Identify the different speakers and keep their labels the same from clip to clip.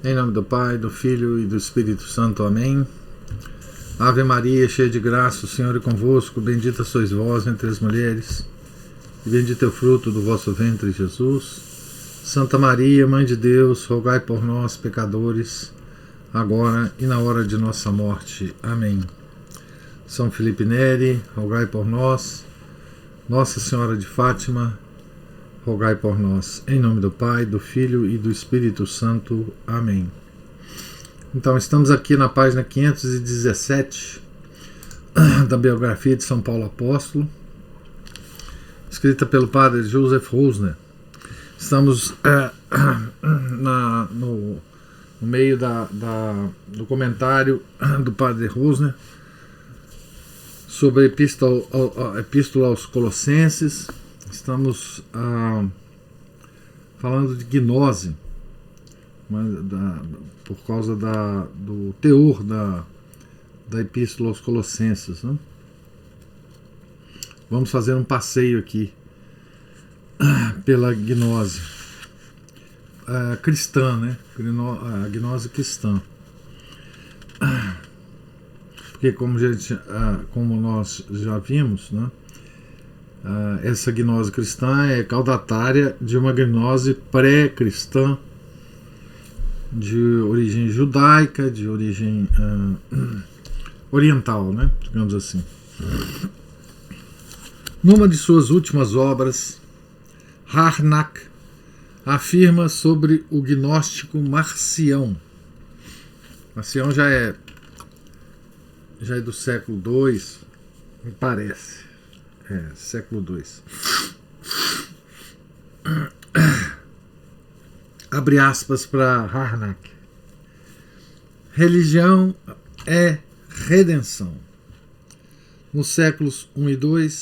Speaker 1: Em nome do Pai, do Filho e do Espírito Santo. Amém. Ave Maria, cheia de graça, o Senhor é convosco. Bendita sois vós entre as mulheres, e bendito é o fruto do vosso ventre, Jesus. Santa Maria, Mãe de Deus, rogai por nós, pecadores, agora e na hora de nossa morte. Amém. São Felipe Neri, rogai por nós. Nossa Senhora de Fátima, rogai por nós. Em nome do Pai, do Filho e do Espírito Santo. Amém. Então, estamos aqui na página 517 da biografia de São Paulo Apóstolo, escrita pelo padre Joseph Rosner. Estamos no meio do comentário do padre Rosner sobre a Epístola aos Colossenses. Estamos falando de gnose, por causa do teor da Epístola aos Colossenses, né? Vamos fazer um passeio aqui pela gnose cristã, né? A gnose cristã. Porque como nós já vimos, né? Essa gnose cristã é caudatária de uma gnose pré-cristã, de origem judaica, de origem oriental, né? Digamos assim. Numa de suas últimas obras, Harnack afirma sobre o gnóstico Marcião. Marcião já é do século II, me parece. Século II. Abre aspas para Harnack. Religião é redenção. Nos séculos I e II,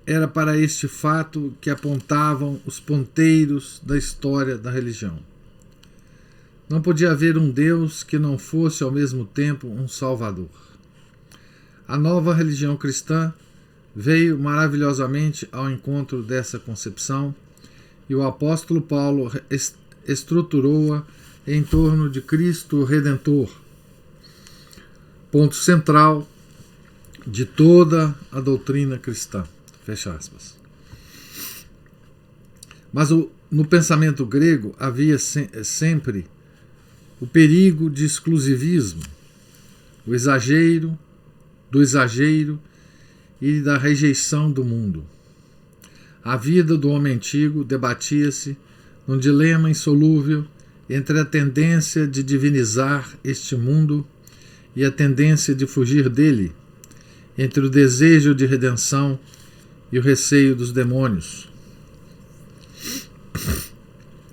Speaker 1: era para este fato que apontavam os ponteiros da história da religião. Não podia haver um Deus que não fosse ao mesmo tempo um Salvador. A nova religião cristã veio maravilhosamente ao encontro dessa concepção, e o apóstolo Paulo estruturou-a em torno de Cristo Redentor, ponto central de toda a doutrina cristã. Fecha aspas. Mas no pensamento grego havia sempre o perigo de exclusivismo, do exagero e da rejeição do mundo. A vida do homem antigo debatia-se num dilema insolúvel entre a tendência de divinizar este mundo e a tendência de fugir dele, entre o desejo de redenção e o receio dos demônios.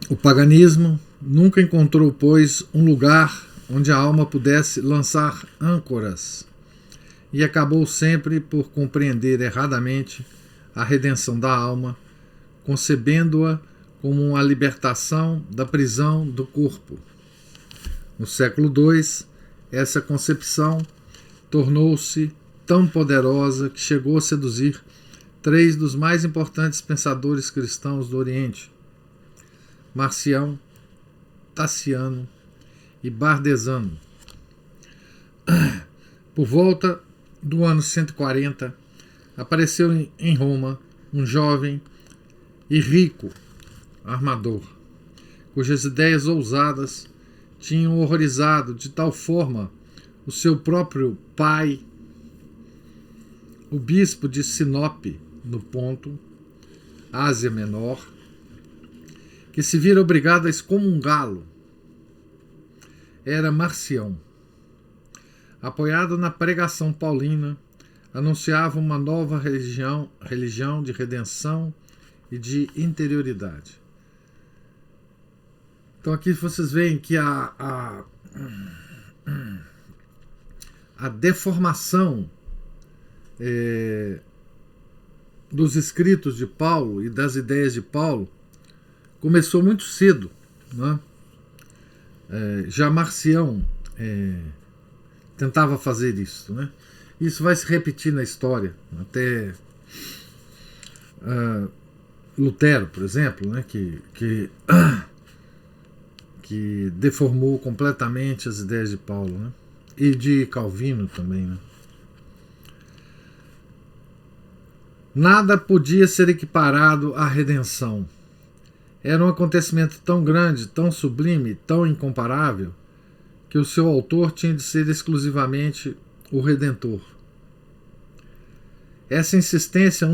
Speaker 1: O paganismo nunca encontrou, pois, um lugar onde a alma pudesse lançar âncoras, e acabou sempre por compreender erradamente a redenção da alma, concebendo-a como uma libertação da prisão do corpo. No século II, essa concepção tornou-se tão poderosa que chegou a seduzir três dos mais importantes pensadores cristãos do Oriente: Marcião, Tassiano e Bardesano. Por volta do ano 140, apareceu em Roma um jovem e rico armador, cujas ideias ousadas tinham horrorizado de tal forma o seu próprio pai, o bispo de Sinope, no Ponto, Ásia Menor, que se vira obrigado a excomungá-lo. Era Marcião. Apoiado na pregação paulina, anunciava uma nova religião de redenção e de interioridade. Então aqui vocês veem que a deformação dos escritos de Paulo e das ideias de Paulo começou muito cedo, né? Já Marcião tentava fazer isso, né? Isso vai se repetir na história, até Lutero, por exemplo, né? que que deformou completamente as ideias de Paulo, né? E de Calvino também, né? Nada podia ser equiparado à redenção. Era um acontecimento tão grande, tão sublime, tão incomparável, que o seu autor tinha de ser exclusivamente o Redentor. Essa insistência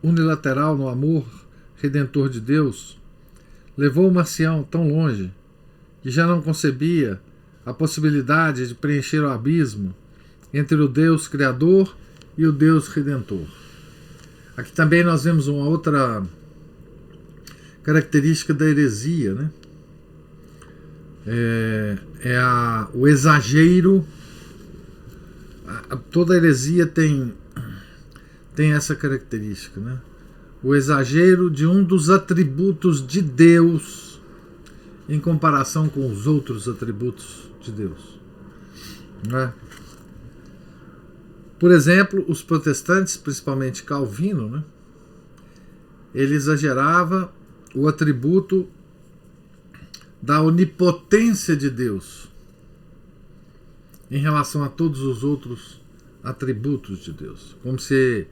Speaker 1: unilateral no amor redentor de Deus levou Marcião tão longe que já não concebia a possibilidade de preencher o abismo entre o Deus Criador e o Deus Redentor. Aqui também nós vemos uma outra característica da heresia, né? O exagero. Toda heresia tem essa característica, né? O exagero de um dos atributos de Deus em comparação com os outros atributos de Deus, né? Por exemplo, os protestantes, principalmente Calvino, né? Ele exagerava o atributo da onipotência de Deus em relação a todos os outros atributos de Deus, como se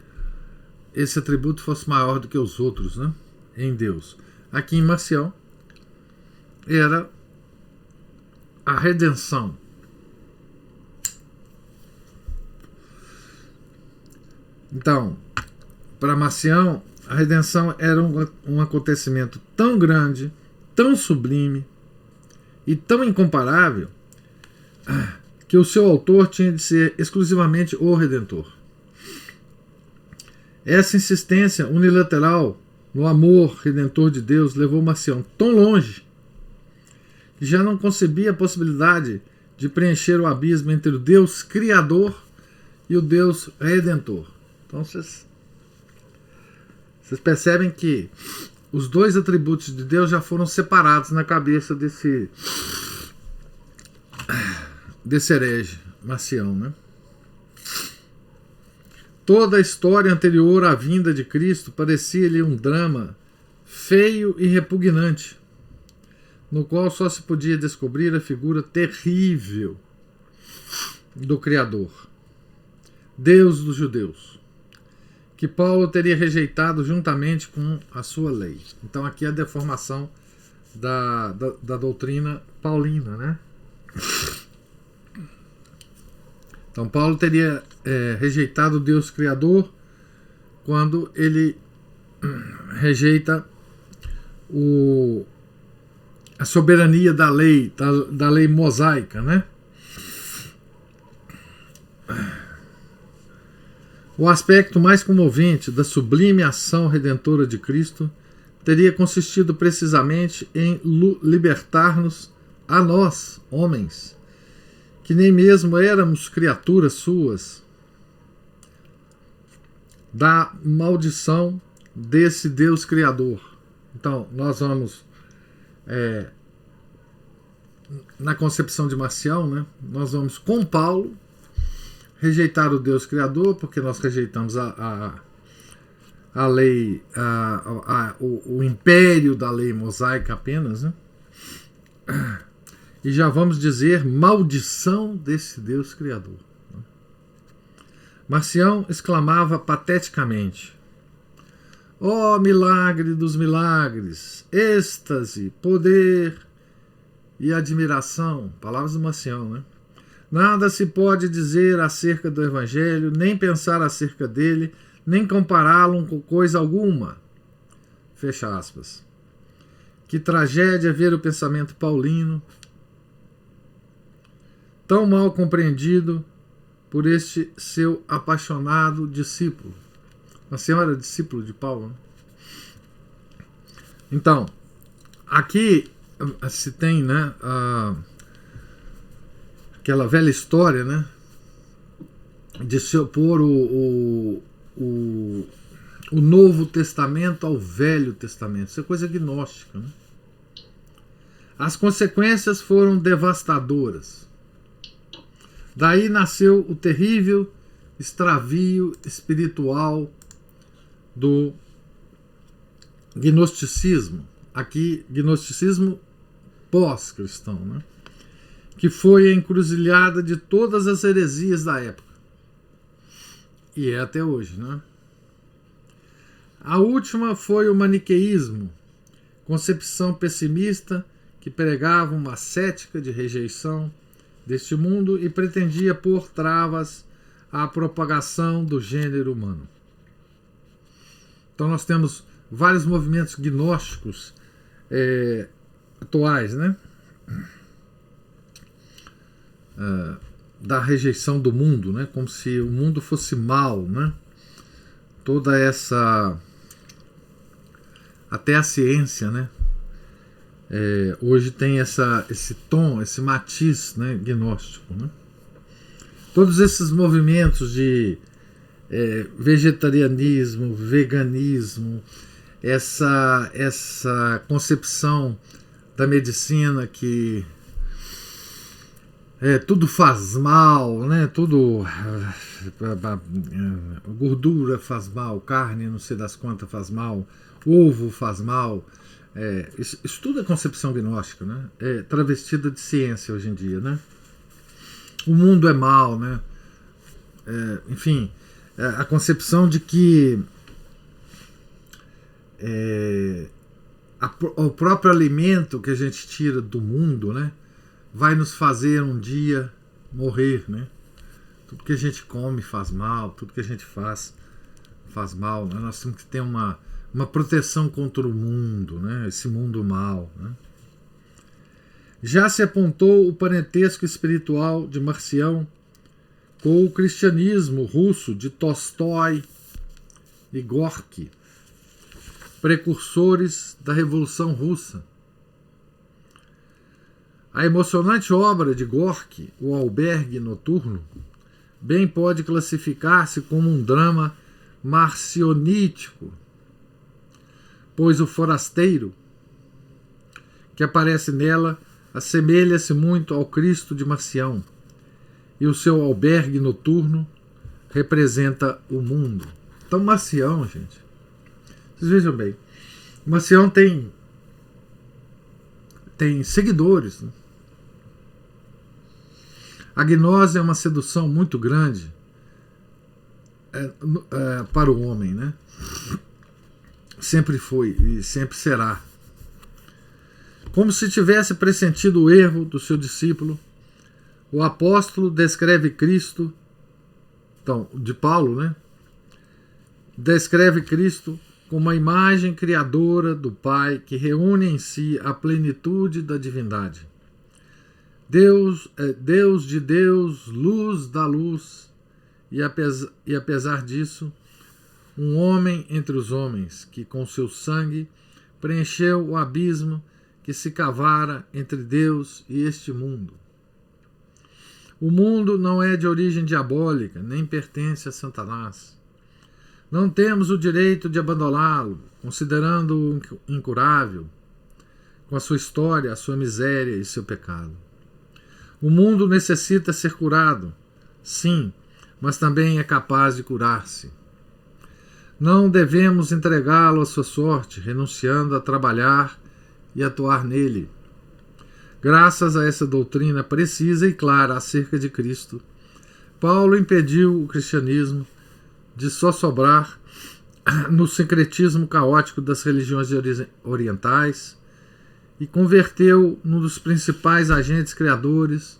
Speaker 1: esse atributo fosse maior do que os outros, né, em Deus. Aqui em Marcião era a redenção. Então, para Marcião, a redenção era um acontecimento tão grande, tão sublime e tão incomparável que o seu autor tinha de ser exclusivamente o Redentor. Essa insistência unilateral no amor redentor de Deus levou Marcião tão longe que já não concebia a possibilidade de preencher o abismo entre o Deus Criador e o Deus Redentor. Então vocês percebem que os dois atributos de Deus já foram separados na cabeça desse herege Marcião, né? Toda a história anterior à vinda de Cristo parecia-lhe um drama feio e repugnante, no qual só se podia descobrir a figura terrível do Criador, Deus dos judeus, que Paulo teria rejeitado juntamente com a sua lei. Então aqui é a deformação da doutrina paulina, né? Então Paulo teria rejeitado o Deus Criador quando ele rejeita a soberania da lei mosaica, né? O aspecto mais comovente da sublime ação redentora de Cristo teria consistido precisamente em libertar-nos a nós, homens, que nem mesmo éramos criaturas suas, da maldição desse Deus Criador. Então, nós vamos, na concepção de Marcião, né, nós vamos com Paulo rejeitar o Deus Criador, porque nós rejeitamos a lei, o império da lei mosaica apenas, né? E já vamos dizer maldição desse Deus Criador. Marcião exclamava pateticamente: ó milagre dos milagres, êxtase, poder e admiração. Palavras do Marcião, né? Nada se pode dizer acerca do Evangelho, nem pensar acerca dele, nem compará-lo com coisa alguma. Fecha aspas. Que tragédia ver o pensamento paulino tão mal compreendido por este seu apaixonado discípulo. Marcião era discípulo de Paulo, né? Então, aqui se tem, né, aquela velha história, né, de se opor o Novo Testamento ao Velho Testamento. Isso é coisa gnóstica, né? As consequências foram devastadoras. Daí nasceu o terrível extravio espiritual do gnosticismo. Aqui, gnosticismo pós-cristão, né? Que foi a encruzilhada de todas as heresias da época. E é até hoje, né? A última foi o maniqueísmo, concepção pessimista que pregava uma ascética de rejeição deste mundo e pretendia pôr travas à propagação do gênero humano. Então nós temos vários movimentos gnósticos atuais, né? Da rejeição do mundo, né? Como se o mundo fosse mal, né? Toda essa... Até a ciência, né? Hoje tem esse tom, esse matiz, né? Gnóstico, né? Todos esses movimentos de vegetarianismo, veganismo, essa concepção da medicina que tudo faz mal, né? Tudo gordura faz mal, carne não sei das quantas faz mal, ovo faz mal. Isso tudo é concepção gnóstica, né? Travestida de ciência hoje em dia, né? O mundo é mal, né? Enfim, a concepção de que o próprio alimento que a gente tira do mundo, né, vai nos fazer um dia morrer, né? Tudo que a gente come faz mal, tudo que a gente faz mal, né? Nós temos que ter uma proteção contra o mundo, né? Esse mundo mal, né? Já se apontou o parentesco espiritual de Marcião com o cristianismo russo de Tolstói e Gorky, precursores da Revolução Russa. A emocionante obra de Gorky, O Albergue Noturno, bem pode classificar-se como um drama marcionítico, pois o forasteiro que aparece nela assemelha-se muito ao Cristo de Marcião, e o seu albergue noturno representa o mundo. Então Marcião, gente, vocês vejam bem, Marcião tem seguidores, né? A gnose é uma sedução muito grande para o homem, né? Sempre foi e sempre será. Como se tivesse pressentido o erro do seu discípulo, o apóstolo descreve Cristo, então, de Paulo, né? Descreve Cristo como uma imagem criadora do Pai que reúne em si a plenitude da divindade. Deus de Deus, luz da luz, e apesar disso, um homem entre os homens que com seu sangue preencheu o abismo que se cavara entre Deus e este mundo. O mundo não é de origem diabólica, nem pertence a Satanás. Não temos o direito de abandoná-lo, considerando-o incurável, com a sua história, a sua miséria e seu pecado. O mundo necessita ser curado, sim, mas também é capaz de curar-se. Não devemos entregá-lo à sua sorte, renunciando a trabalhar e atuar nele. Graças a essa doutrina precisa e clara acerca de Cristo, Paulo impediu o cristianismo de só sobrar no sincretismo caótico das religiões orientais e converteu num dos principais agentes criadores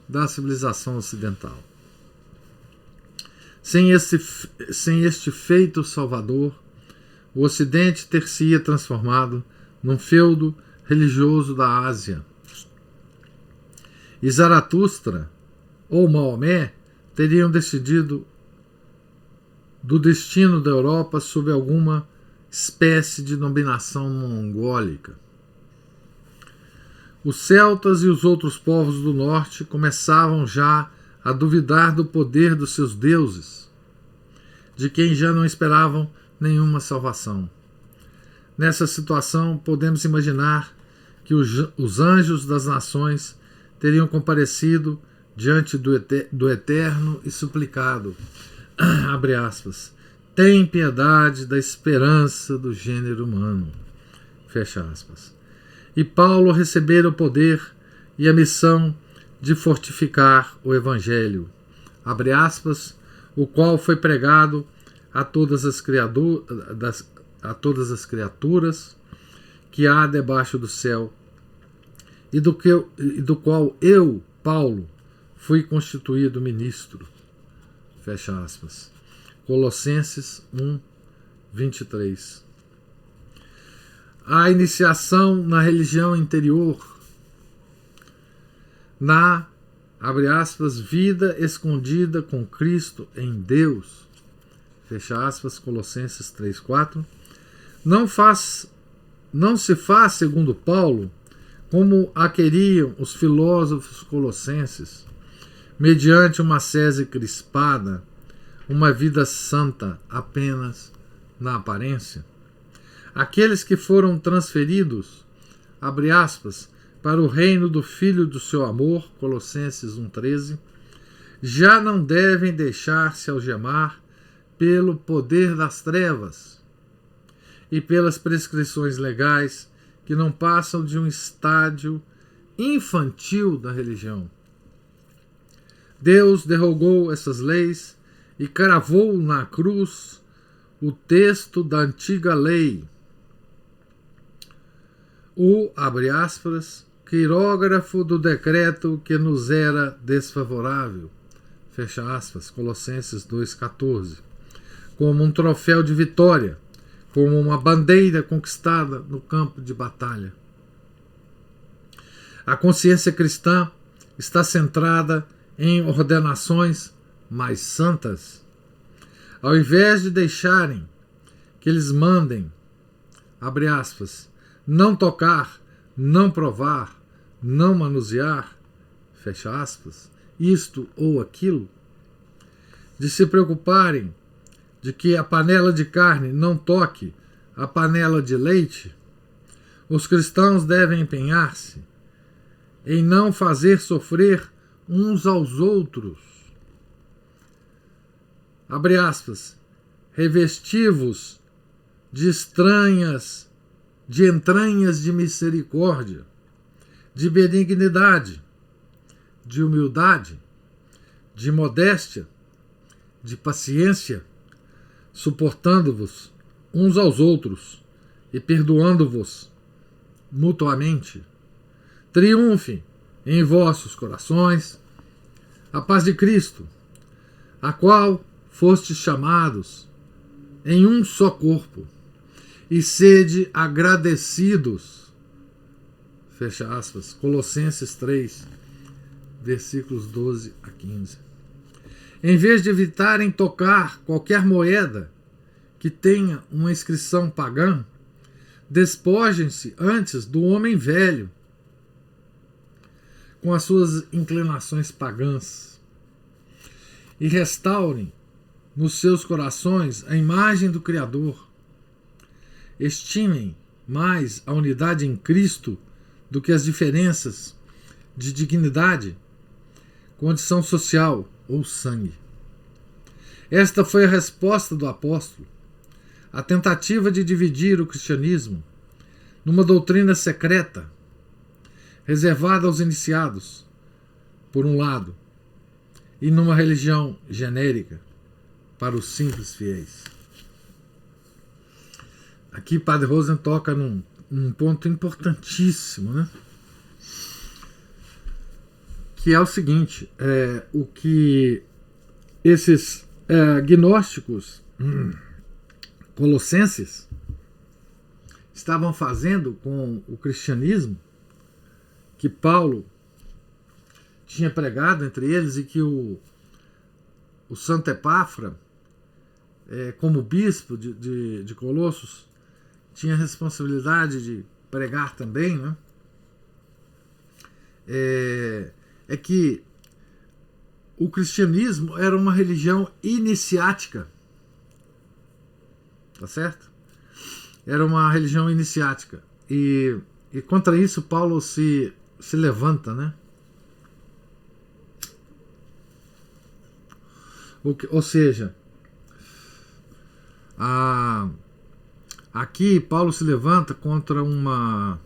Speaker 1: da civilização ocidental. Sem este feito salvador, o Ocidente ter-se-ia transformado num feudo religioso da Ásia. E Zaratustra ou Maomé teriam decidido do destino da Europa sob alguma espécie de dominação mongólica. Os celtas e os outros povos do norte começavam já a duvidar do poder dos seus deuses, de quem já não esperavam nenhuma salvação. Nessa situação, podemos imaginar que os anjos das nações teriam comparecido diante do Eterno e suplicado, abre aspas, tem piedade da esperança do gênero humano, fecha aspas. e Paulo receberam o poder e a missão de fortificar o Evangelho, abre aspas, o qual foi pregado a todas as criaturas que há debaixo do céu, e do qual eu, Paulo, fui constituído ministro. Fecha aspas. Colossenses 1, 23. A iniciação na religião interior, na, abre aspas, vida escondida com Cristo em Deus, fecha aspas, Colossenses 3, 4, não se faz, segundo Paulo, como a queriam os filósofos colossenses, mediante uma ascese crispada, uma vida santa apenas na aparência. Aqueles que foram transferidos, abre aspas, para o reino do Filho do seu amor, Colossenses 1,13, já não devem deixar-se algemar pelo poder das trevas e pelas prescrições legais que não passam de um estádio infantil da religião. Deus derrogou essas leis e cravou na cruz o texto da antiga lei, o, abre aspas, quirógrafo do decreto que nos era desfavorável, fecha aspas, Colossenses 2,14, como um troféu de vitória, como uma bandeira conquistada no campo de batalha. A consciência cristã está centrada em ordenações mais santas. Ao invés de deixarem que eles mandem, abre aspas, não tocar, não provar, não manusear, fecha aspas, isto ou aquilo, de se preocuparem de que a panela de carne não toque a panela de leite, os cristãos devem empenhar-se em não fazer sofrer uns aos outros. Abre aspas, revestivos de entranhas de misericórdia, de benignidade, de humildade, de modéstia, de paciência, suportando-vos uns aos outros e perdoando-vos mutuamente. Triunfe em vossos corações a paz de Cristo, a qual fostes chamados em um só corpo, e sede agradecidos. Fecha aspas. Colossenses 3, versículos 12 a 15. Em vez de evitarem tocar qualquer moeda que tenha uma inscrição pagã, despojem-se antes do homem velho, com as suas inclinações pagãs, e restaurem nos seus corações a imagem do Criador. Estimem mais a unidade em Cristo do que as diferenças de dignidade, condição social ou sangue. Esta foi a resposta do apóstolo à tentativa de dividir o cristianismo numa doutrina secreta, reservada aos iniciados, por um lado, e numa religião genérica para os simples fiéis. Aqui Padre Rosen toca num ponto importantíssimo, né? Que é o seguinte, o que esses gnósticos colossenses estavam fazendo com o cristianismo que Paulo tinha pregado entre eles e que o Santo Epáfra, como bispo de Colossos, tinha a responsabilidade de pregar também, né? É que o cristianismo era uma religião iniciática, tá certo? Era uma religião iniciática, e contra isso Paulo se levanta, né? Ou seja, aqui Paulo se levanta contra uma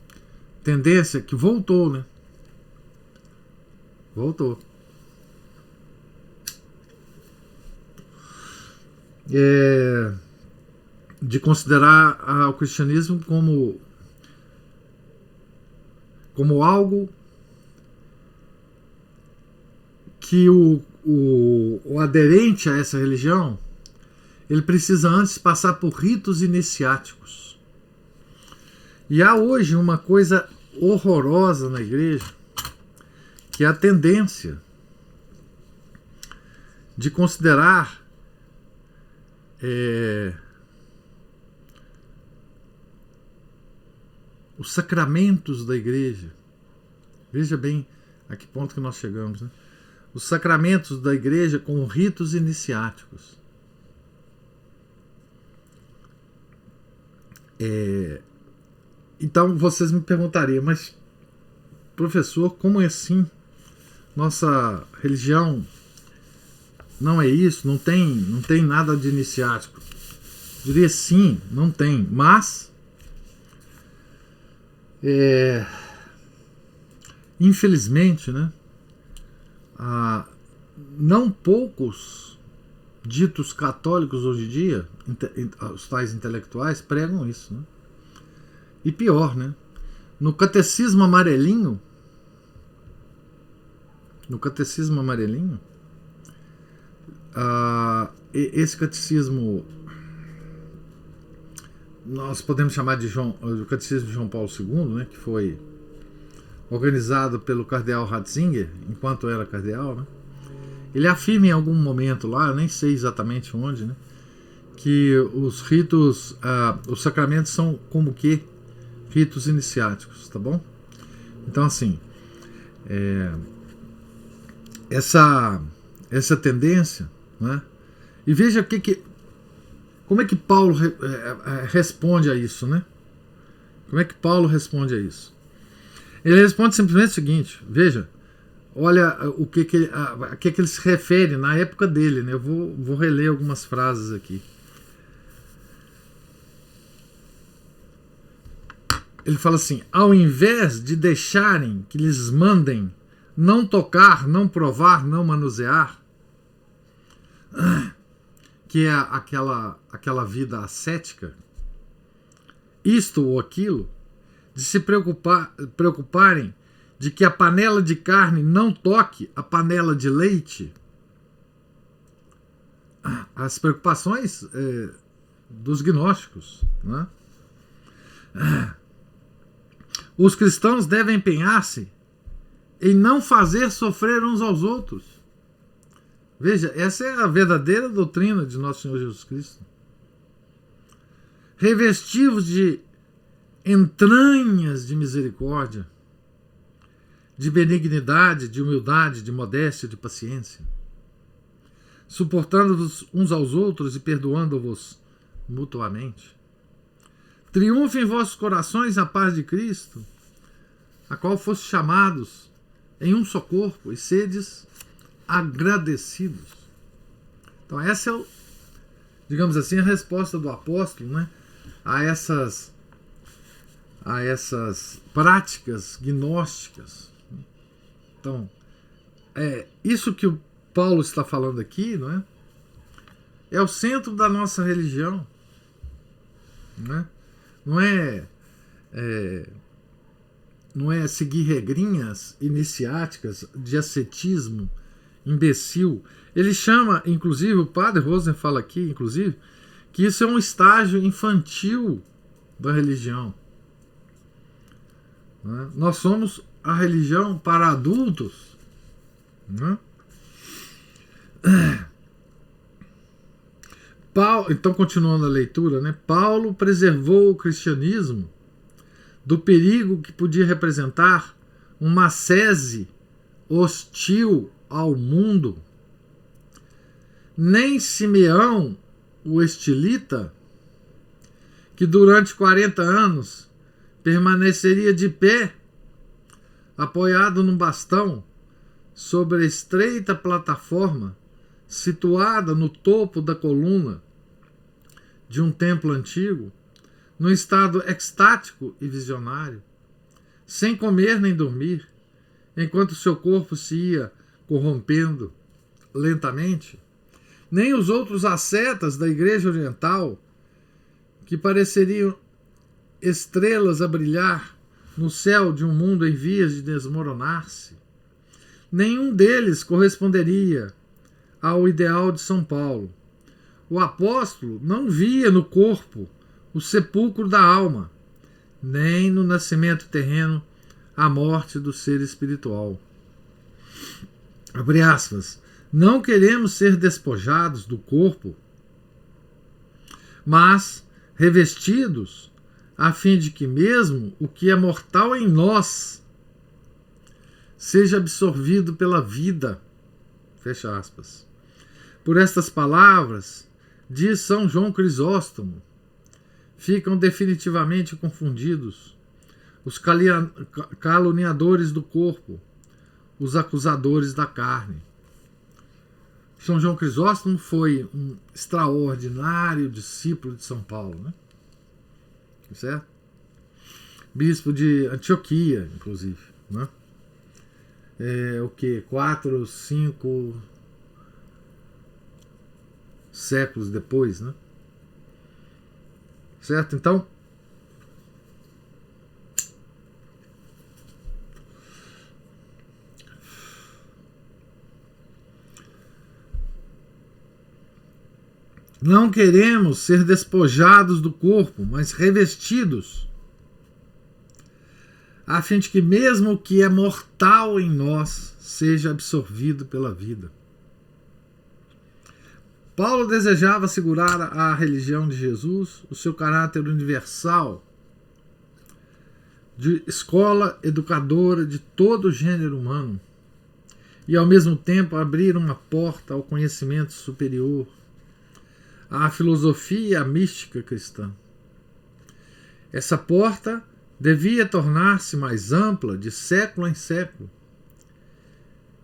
Speaker 1: tendência que voltou, né? Voltou. De considerar o cristianismo como algo que o aderente a essa religião, ele precisa antes passar por ritos iniciáticos. E há hoje uma coisa horrorosa na igreja, que é a tendência de considerar os sacramentos da igreja. Veja bem a que ponto que nós chegamos, né? Os sacramentos da igreja como ritos iniciáticos. Então vocês me perguntariam, mas professor, como é assim? Nossa religião não é isso? Não tem nada de iniciático? Diria sim, não tem, mas infelizmente, né, não poucos ditos católicos hoje em dia, os tais intelectuais, pregam isso, né? E pior, né? No catecismo amarelinho, esse catecismo nós podemos chamar de o catecismo de João Paulo II, né, que foi organizado pelo cardeal Ratzinger, enquanto era cardeal, né? Ele afirma em algum momento lá, eu nem sei exatamente onde, né, que os ritos, os sacramentos são como que ritos iniciáticos, tá bom? Então, assim, essa tendência, né? E veja como é que Paulo responde a isso, né? Como é que Paulo responde a isso? Ele responde simplesmente o seguinte, veja, olha o que ele se refere na época dele, né? Eu vou reler algumas frases aqui. Ele fala assim: ao invés de deixarem que lhes mandem não tocar, não provar, não manusear, que é aquela vida ascética, isto ou aquilo, de se preocuparem de que a panela de carne não toque a panela de leite, as preocupações dos gnósticos, né? Os cristãos devem empenhar-se em não fazer sofrer uns aos outros. Veja, essa é a verdadeira doutrina de nosso Senhor Jesus Cristo. Revestivos de entranhas de misericórdia, de benignidade, de humildade, de modéstia, de paciência, suportando-vos uns aos outros e perdoando-vos mutuamente. Triunfe em vossos corações a paz de Cristo, a qual fostes chamados em um só corpo, e sedes agradecidos. Então essa é, digamos assim, a resposta do apóstolo, né, a essas práticas gnósticas. Então, isso que o Paulo está falando aqui, não é? É o centro da nossa religião, né? Não é seguir regrinhas iniciáticas de ascetismo imbecil. Ele chama, inclusive, o padre Rosen fala aqui, inclusive, que isso é um estágio infantil da religião. Né? Nós somos a religião para adultos. Né? Então, continuando a leitura, né? Paulo preservou o cristianismo do perigo que podia representar uma ascese hostil ao mundo. Nem Simeão, o estilita, que durante 40 anos permaneceria de pé, apoiado num bastão, sobre a estreita plataforma situada no topo da coluna de um templo antigo, num estado extático e visionário, sem comer nem dormir, enquanto seu corpo se ia corrompendo lentamente, nem os outros ascetas da Igreja Oriental, que pareceriam estrelas a brilhar no céu de um mundo em vias de desmoronar-se, nenhum deles corresponderia ao ideal de São Paulo. O apóstolo não via no corpo o sepulcro da alma, nem no nascimento terreno a morte do ser espiritual. Abre aspas. Não queremos ser despojados do corpo, mas revestidos, a fim de que mesmo o que é mortal em nós seja absorvido pela vida. Fecha aspas. Por estas palavras, diz São João Crisóstomo, ficam definitivamente confundidos os caluniadores do corpo, os acusadores da carne. São João Crisóstomo foi um extraordinário discípulo de São Paulo, né? Certo? Bispo de Antioquia, inclusive, né? O que? 4, 5 séculos depois, né? Certo? Então, não queremos ser despojados do corpo, mas revestidos, a fim de que mesmo o que é mortal em nós seja absorvido pela vida. Paulo desejava assegurar à religião de Jesus o seu caráter universal, de escola educadora de todo o gênero humano, e ao mesmo tempo abrir uma porta ao conhecimento superior, à filosofia e à mística cristã. Essa porta devia tornar-se mais ampla de século em século,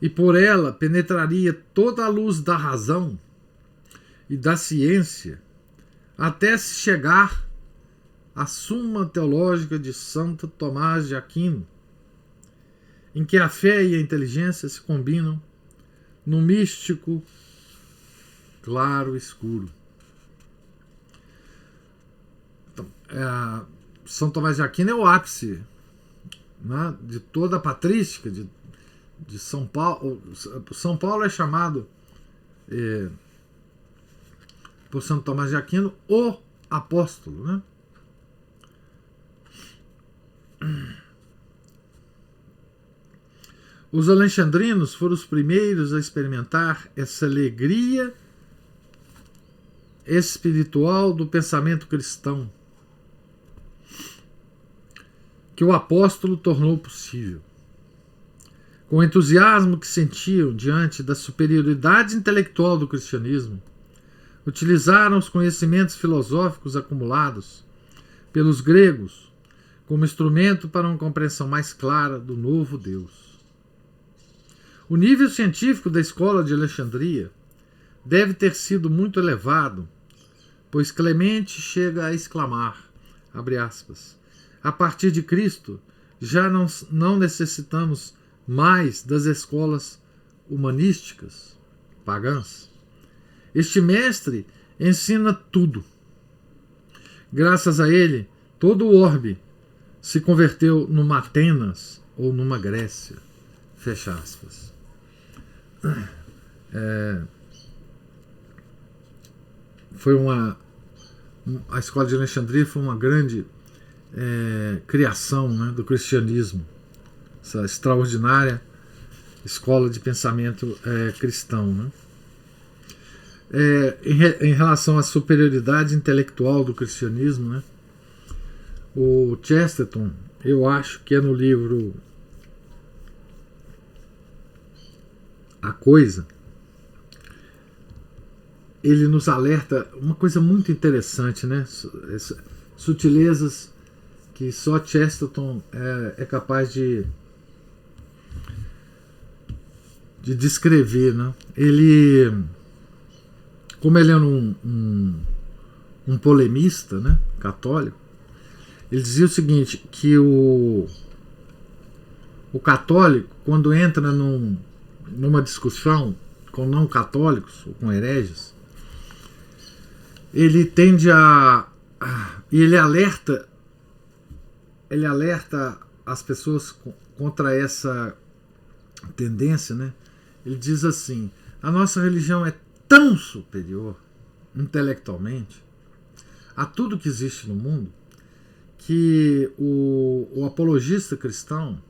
Speaker 1: e por ela penetraria toda a luz da razão e da ciência, até se chegar à Suma Teológica de Santo Tomás de Aquino, em que a fé e a inteligência se combinam no místico claro escuro. Então, São Tomás de Aquino é o ápice, né, de toda a patrística de São Paulo. São Paulo é chamado por São Tomás de Aquino o apóstolo, né? Os alexandrinos foram os primeiros a experimentar essa alegria espiritual do pensamento cristão que o apóstolo tornou possível. Com o entusiasmo que sentiam diante da superioridade intelectual do cristianismo, utilizaram os conhecimentos filosóficos acumulados pelos gregos como instrumento para uma compreensão mais clara do novo Deus. O nível científico da escola de Alexandria deve ter sido muito elevado, pois Clemente chega a exclamar, abre aspas, a partir de Cristo já não necessitamos mais das escolas humanísticas pagãs. Este mestre ensina tudo. Graças a ele, todo o orbe se converteu numa Atenas ou numa Grécia. Fecha aspas. A escola de Alexandria foi uma grande criação, né, do cristianismo. Essa extraordinária escola de pensamento cristão, né? Em relação à superioridade intelectual do cristianismo, né, o Chesterton, eu acho que é no livro A Coisa, ele nos alerta uma coisa muito interessante, né? Sutilezas que só Chesterton é capaz de descrever, né? Ele, como ele era um polemista, né, católico, ele dizia o seguinte, que O católico, quando entra numa discussão com não católicos ou com hereges, ele tende ele alerta as pessoas contra essa tendência, né? Ele diz assim: a nossa religião é tão superior intelectualmente a tudo que existe no mundo que o apologista cristão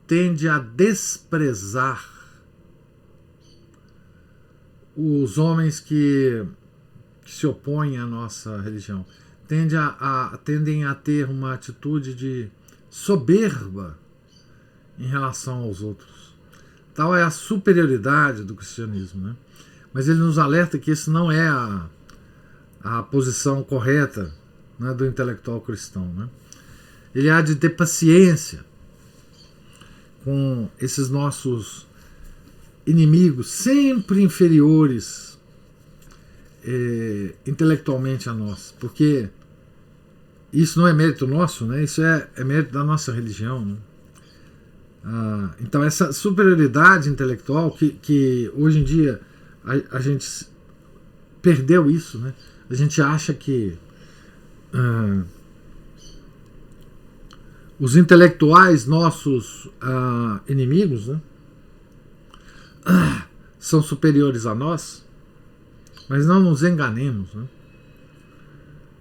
Speaker 1: tende a desprezar os homens que se opõem à nossa religião, tendem a ter uma atitude de soberba em relação aos outros. Tal é a superioridade do cristianismo, né? Mas ele nos alerta que isso não é a posição correta, né, do intelectual cristão, né? Ele há de ter paciência com esses nossos inimigos sempre inferiores intelectualmente a nós, porque isso não é mérito nosso, né? Isso é mérito da nossa religião, né? Então essa superioridade intelectual que hoje em dia a gente perdeu isso, né? A gente acha que os intelectuais nossos inimigos, né, são superiores a nós, mas não nos enganemos, né?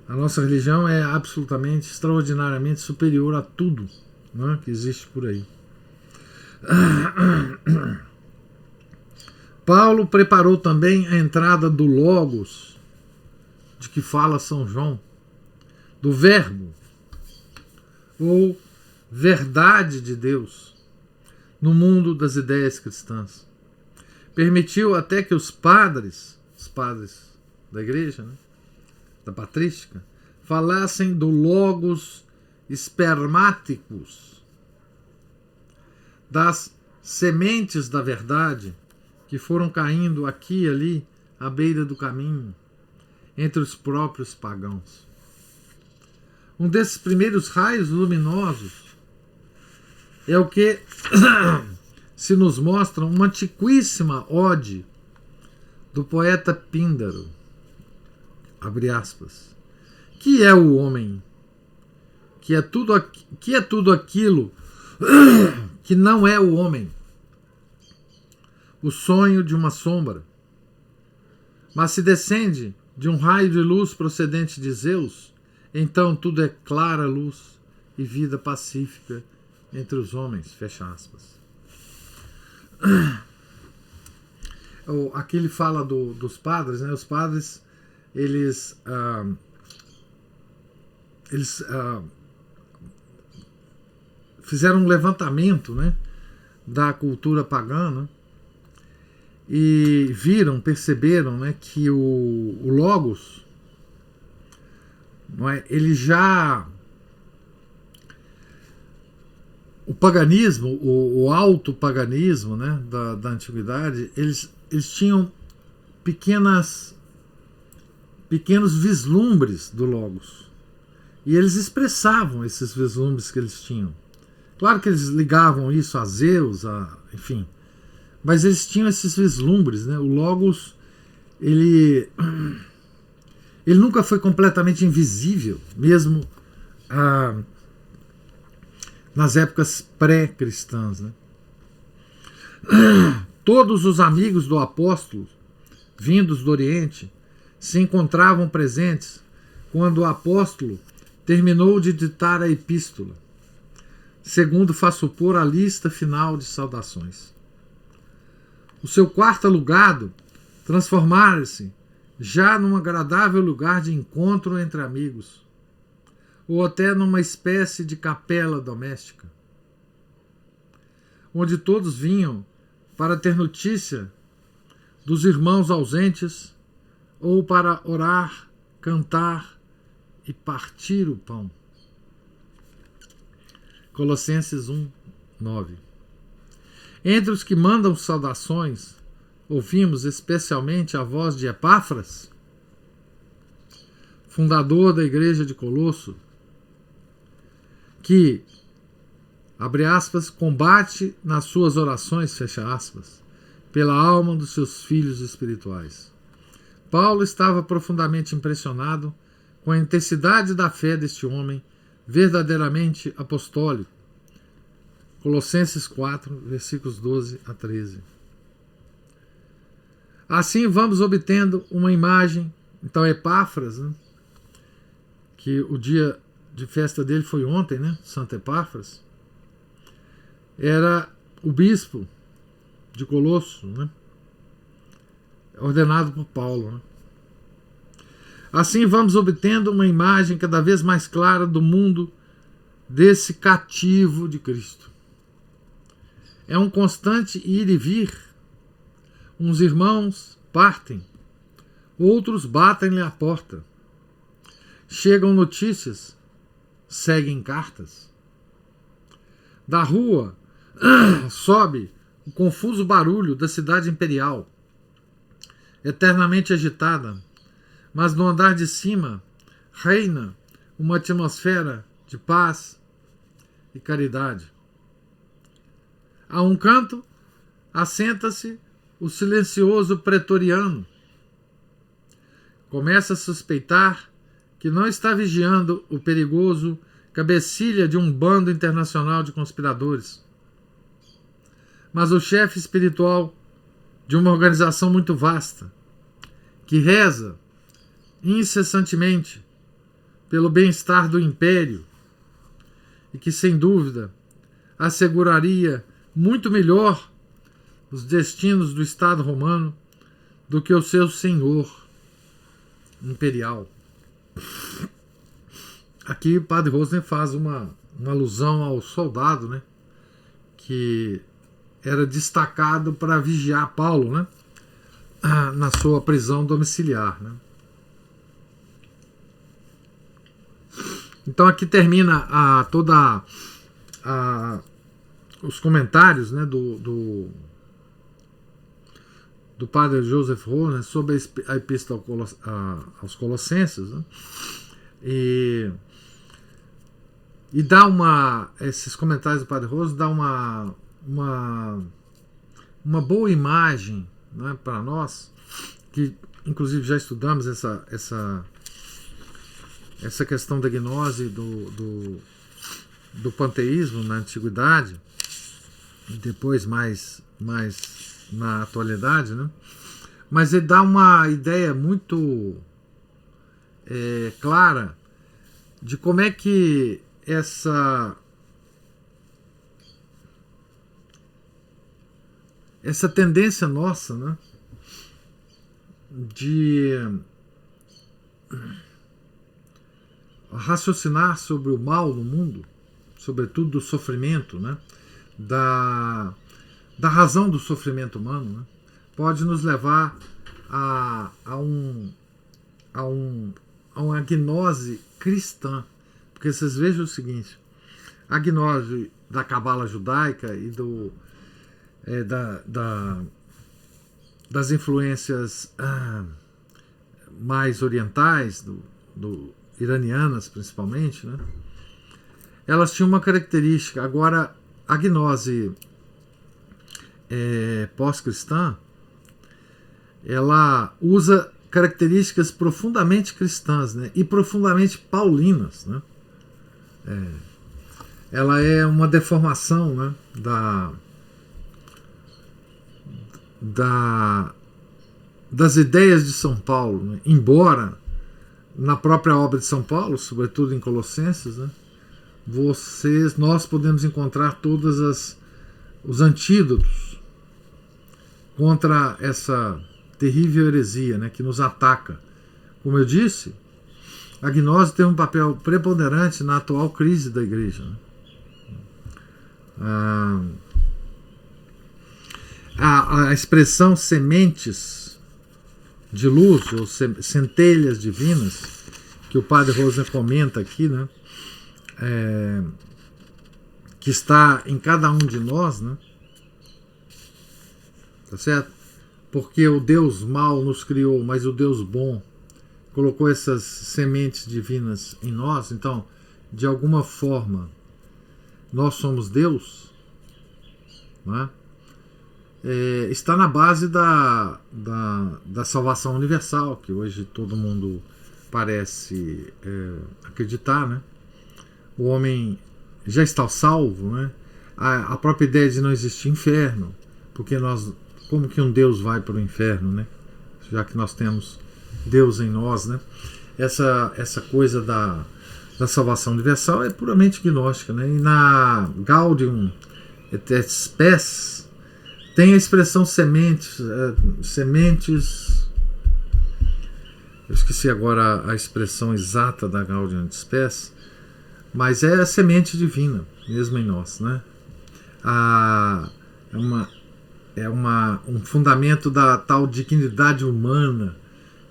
Speaker 1: A nossa religião é absolutamente, extraordinariamente superior a tudo, né, que existe por aí. Paulo preparou também a entrada do Logos, de que fala São João, do Verbo, ou verdade de Deus, no mundo das ideias cristãs. Permitiu até que os padres da igreja, né, da patrística, falassem do Logos espermáticos, das sementes da verdade que foram caindo aqui e ali à beira do caminho, entre os próprios pagãos. Um desses primeiros raios luminosos é o que se nos mostra uma antiquíssima ode do poeta Píndaro, abre aspas, que é o homem, que é tudo aquilo que não é o homem, o sonho de uma sombra, mas se descende de um raio de luz procedente de Zeus, então tudo é clara luz e vida pacífica entre os homens, fecha aspas. Aqui ele fala dos padres, né? Os padres, eles fizeram um levantamento, né, da cultura pagã, né, e perceberam, né, que o Logos, não é, ele já... O paganismo, o alto paganismo, né, da antiguidade, eles tinham pequenos vislumbres do Logos. E eles expressavam esses vislumbres que eles tinham. Claro que eles ligavam isso a Zeus, enfim. Mas eles tinham esses vislumbres, né? O Logos, ele nunca foi completamente invisível, mesmo nas épocas pré-cristãs, né? Todos os amigos do apóstolo, vindos do Oriente, se encontravam presentes quando o apóstolo terminou de ditar a epístola, segundo faz supor a lista final de saudações. O seu quarto alugado transformara-se já num agradável lugar de encontro entre amigos, ou até numa espécie de capela doméstica, onde todos vinham para ter notícia dos irmãos ausentes ou para orar, cantar e partir o pão. Colossenses 1:9. Entre os que mandam saudações, ouvimos especialmente a voz de Epáfras, fundador da igreja de Colosso, que abre aspas, combate nas suas orações, fecha aspas, pela alma dos seus filhos espirituais. Paulo estava profundamente impressionado com a intensidade da fé deste homem verdadeiramente apostólico. Colossenses 4, versículos 12 a 13. Assim vamos obtendo uma imagem. Então Epáfras, né, que o dia de festa dele foi ontem, né, Santo Epáfras, era o bispo de Colosso, né, ordenado por Paulo. Né. Assim vamos obtendo uma imagem cada vez mais clara do mundo desse cativo de Cristo. É um constante ir e vir. Uns irmãos partem, outros batem-lhe à porta. Chegam notícias, seguem cartas. Da rua sobe o confuso barulho da cidade imperial, eternamente agitada, mas no andar de cima reina uma atmosfera de paz e caridade. A um canto assenta-se o silencioso pretoriano. Começa a suspeitar que não está vigiando o perigoso cabecilha de um bando internacional de conspiradores, mas o chefe espiritual de uma organização muito vasta, que reza incessantemente pelo bem-estar do império e que, sem dúvida, asseguraria muito melhor os destinos do Estado romano do que o seu senhor imperial. Aqui o padre Rosner faz uma alusão ao soldado, né, que era destacado para vigiar Paulo, né, na sua prisão domiciliar. Né. Então aqui termina os comentários, né, do padre Joseph Rosner sobre a Epístola aos Colossenses, né, e dá esses comentários do padre Rosner dá uma boa imagem, né, para nós, que inclusive já estudamos essa questão da gnose do panteísmo na antiguidade, e depois mais na atualidade, né? Mas ele dá uma ideia muito clara de como é que essa tendência nossa, né, de raciocinar sobre o mal no mundo, sobretudo do sofrimento, né, da razão do sofrimento humano, né, pode nos levar a uma gnose cristã. Porque vocês vejam o seguinte: a gnose da cabala judaica e das influências mais orientais, iranianas principalmente, né, elas tinham uma característica. Agora, a gnose pós-cristã, ela usa características profundamente cristãs, né, e profundamente paulinas, né. Ela é uma deformação, né, das ideias de São Paulo, né, embora na própria obra de São Paulo, sobretudo em Colossenses, né, nós podemos encontrar todos os antídotos contra essa terrível heresia, né, que nos ataca. Como eu disse, a gnose tem um papel preponderante na atual crise da igreja, né. A expressão sementes de luz, ou centelhas divinas, que o padre Rosner comenta aqui, né, que está em cada um de nós, né, tá certo? Porque o Deus mau nos criou, mas o Deus bom colocou essas sementes divinas em nós. Então, de alguma forma, nós somos Deus, né? Está na base da salvação universal, que hoje todo mundo parece acreditar, né? O homem já está salvo, né? A própria ideia de não existir inferno, porque como que um Deus vai para o inferno, né? Já que nós temos Deus em nós, né? Essa coisa da salvação universal é puramente gnóstica, né? E na Gaudium et Spes tem a expressão sementes, eu esqueci agora a expressão exata da Gaudium et Spes, mas é a semente divina, mesmo em nós, né? Um fundamento da tal dignidade humana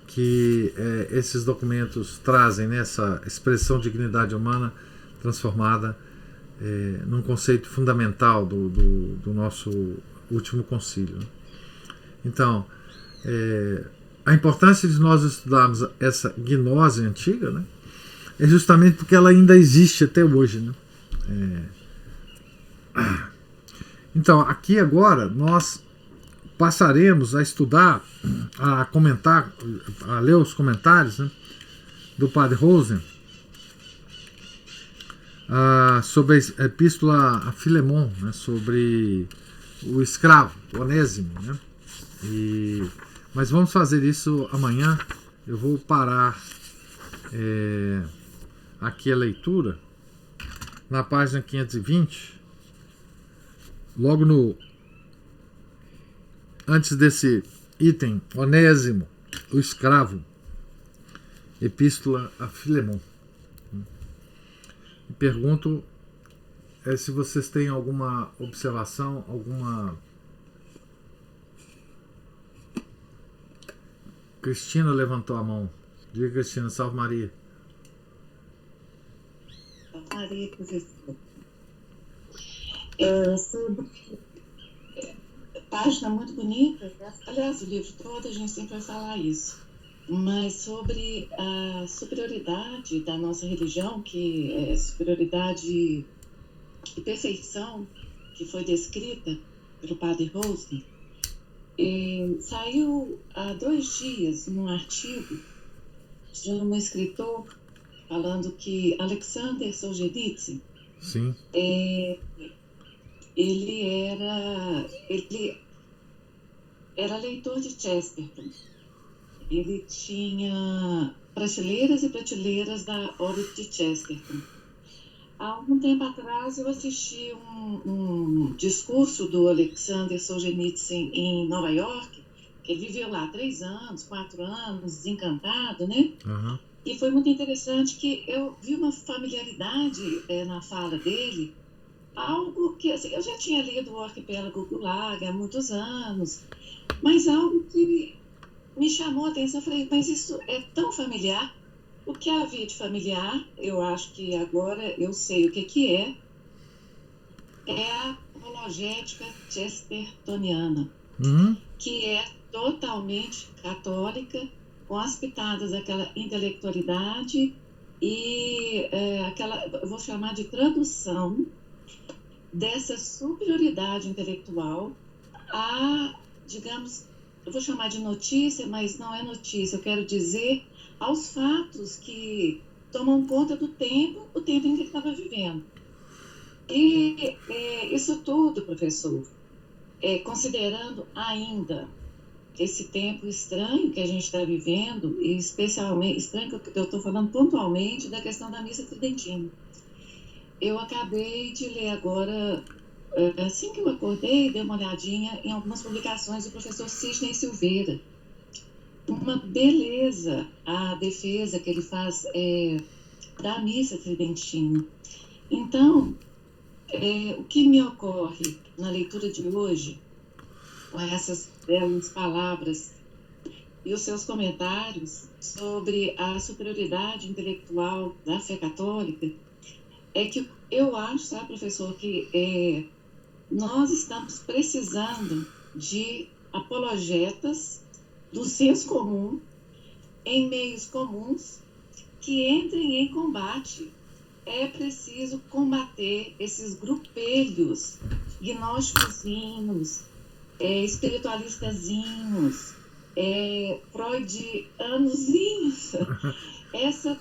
Speaker 1: que esses documentos trazem, né? Essa expressão dignidade humana transformada num conceito fundamental do nosso último concílio. Então, a importância de nós estudarmos essa gnose antiga, né, é justamente porque ela ainda existe até hoje, né? Então, aqui agora nós passaremos a estudar, a comentar, a ler os comentários, né, do Padre Rosen sobre a epístola a Filemon, né, sobre o escravo, Onésimo, né? Mas vamos fazer isso amanhã. Eu vou parar aqui a leitura na página 520, logo antes desse item, Onésimo, o escravo, epístola a Filemon. E pergunto se vocês têm alguma observação, alguma... Cristina levantou a mão. Diga, Cristina, salve Maria.
Speaker 2: Salve Maria, professor. Página muito bonita. Aliás, o livro todo a gente sempre vai falar isso. Mas sobre a superioridade da nossa religião, que é superioridade e perfeição, que foi descrita pelo Padre Rosen, saiu há 2 dias um artigo de um escritor falando que Alexander Solzhenitsyn,
Speaker 1: sim,
Speaker 2: ele era leitor de Chesterton. Ele tinha prateleiras e prateleiras da obra de Chesterton. Há algum tempo atrás eu assisti um discurso do Alexander Solzhenitsyn em Nova York, que ele viveu lá 3 anos, 4 anos, desencantado, né?
Speaker 1: Uhum.
Speaker 2: E foi muito interessante que eu vi uma familiaridade na fala dele, algo que assim, eu já tinha lido o Arquipélago Gulag há muitos anos, mas algo que me chamou a atenção. Eu falei, mas isso é tão familiar. O que havia de familiar, eu acho que agora eu sei o que é a apologética chestertoniana, que é totalmente católica, com as pitadas daquela intelectualidade e eu vou chamar de tradução dessa superioridade intelectual digamos, eu vou chamar de notícia, mas não é notícia, eu quero dizer aos fatos que tomam conta do tempo, o tempo em que ele estava vivendo. E isso tudo, professor, considerando ainda esse tempo estranho que a gente está vivendo, e especialmente, estranho que eu estou falando pontualmente da questão da missa tridentina. Eu acabei de ler agora, assim que eu acordei, dei uma olhadinha em algumas publicações do professor Sidney Silveira. Uma beleza a defesa que ele faz da missa tridentina. Então, o que me ocorre na leitura de hoje, com essas belas palavras e os seus comentários sobre a superioridade intelectual da fé católica, é que eu acho, sabe, professor, que nós estamos precisando de apologetas do senso comum, em meios comuns, que entrem em combate é preciso combater esses grupelhos gnósticozinhos, espiritualistazinhos, freudianozinhos, essa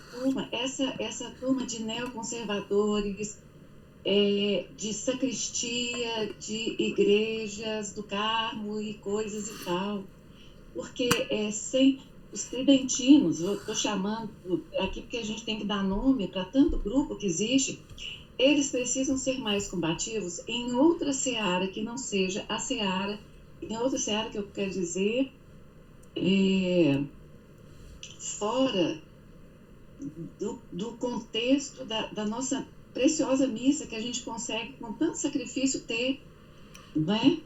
Speaker 2: turma de neoconservadores, de sacristia, de igrejas do Carmo e coisas e tal. Porque sem os tridentinos, eu estou chamando aqui porque a gente tem que dar nome para tanto grupo que existe, eles precisam ser mais combativos em outra seara que não seja a seara, em outra seara que eu quero dizer, fora do contexto da nossa preciosa missa que a gente consegue com tanto sacrifício ter, né?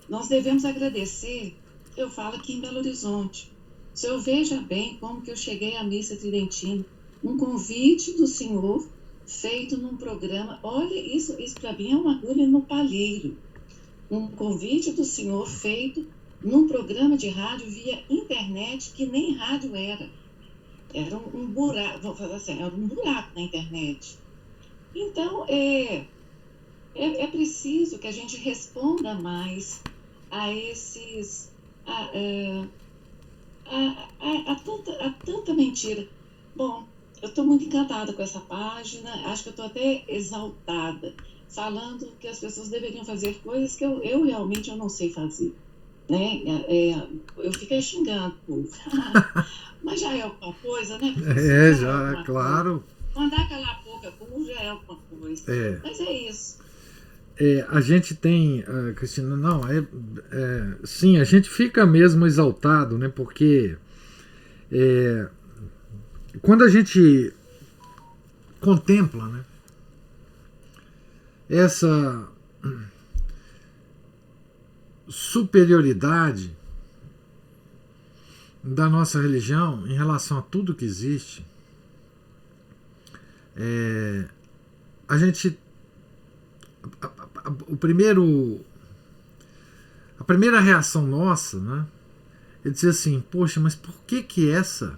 Speaker 2: Nós devemos agradecer. Eu falo aqui em Belo Horizonte. Se eu veja bem como que eu cheguei à missa tridentina, um convite do Senhor feito num programa. Olha, isso para mim é uma agulha no palheiro. Um convite do Senhor feito num programa de rádio via internet, que nem rádio era. Era um buraco, vou falar assim, era um buraco na internet. Então, é preciso que a gente responda mais a esses... a tanta mentira. Bom, eu estou muito encantada com essa página, acho que eu estou até exaltada, falando que as pessoas deveriam fazer coisas que eu realmente não sei fazer. Né? Eu fico xingando o povo. Mas já é alguma coisa, né?
Speaker 1: Já é claro.
Speaker 2: Mandar calar a boca burro já é alguma coisa. Mas é isso.
Speaker 1: A gente tem, Cristina, não, sim, a gente fica mesmo exaltado, né? Porque quando a gente contempla, né, essa superioridade da nossa religião em relação a tudo que existe, a gente a primeira reação nossa, né, é dizer assim, poxa, mas por que essa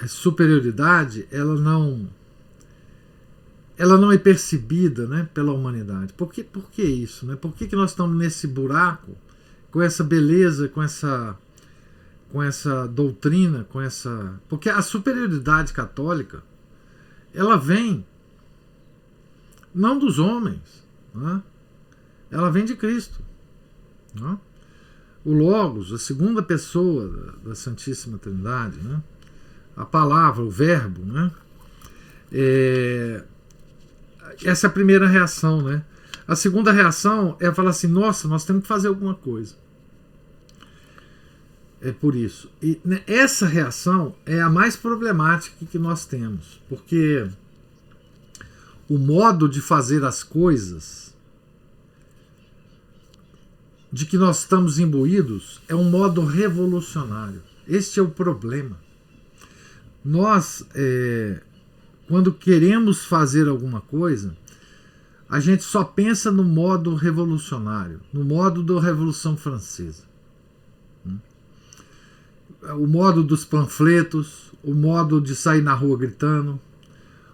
Speaker 1: superioridade ela não é percebida, né, pela humanidade? Por que isso, né? Por que nós estamos nesse buraco com essa beleza, com essa doutrina, porque a superioridade católica ela vem não dos homens, né? Ela vem de Cristo, né? O Logos, a segunda pessoa da Santíssima Trindade, né? A palavra, o verbo, né? Essa é a primeira reação, né? A segunda reação é falar assim, nossa, nós temos que fazer alguma coisa. É por isso. E né, essa reação é a mais problemática que nós temos, porque o modo de fazer as coisas de que nós estamos imbuídos é um modo revolucionário. Este é o problema. Nós, quando queremos fazer alguma coisa, a gente só pensa no modo revolucionário, no modo da Revolução Francesa. O modo dos panfletos, o modo de sair na rua gritando,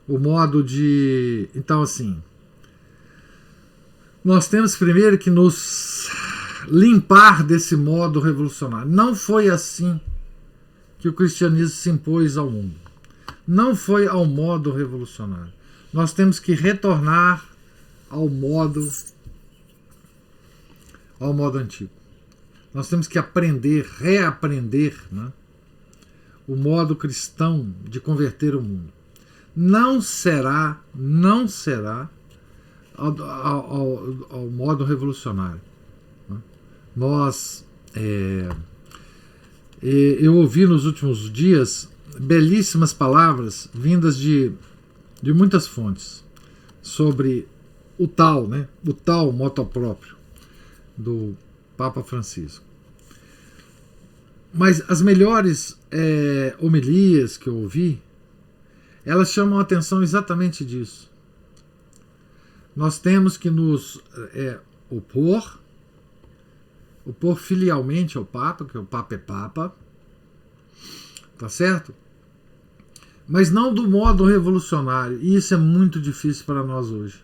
Speaker 1: o modo de... Então, assim, nós temos primeiro que nos limpar desse modo revolucionário. Não foi assim que o cristianismo se impôs ao mundo. Não foi ao modo revolucionário. Nós temos que retornar ao modo antigo. Nós temos que reaprender, né, o modo cristão de converter o mundo. Não será ao modo revolucionário. Né? Eu ouvi nos últimos dias belíssimas palavras vindas de muitas fontes sobre o tal moto próprio do Papa Francisco. Mas as melhores homilias que eu ouvi, elas chamam a atenção exatamente disso. Nós temos que nos opor filialmente ao Papa, que o Papa é Papa, tá certo? mas não do modo revolucionário. E isso é muito difícil para nós hoje.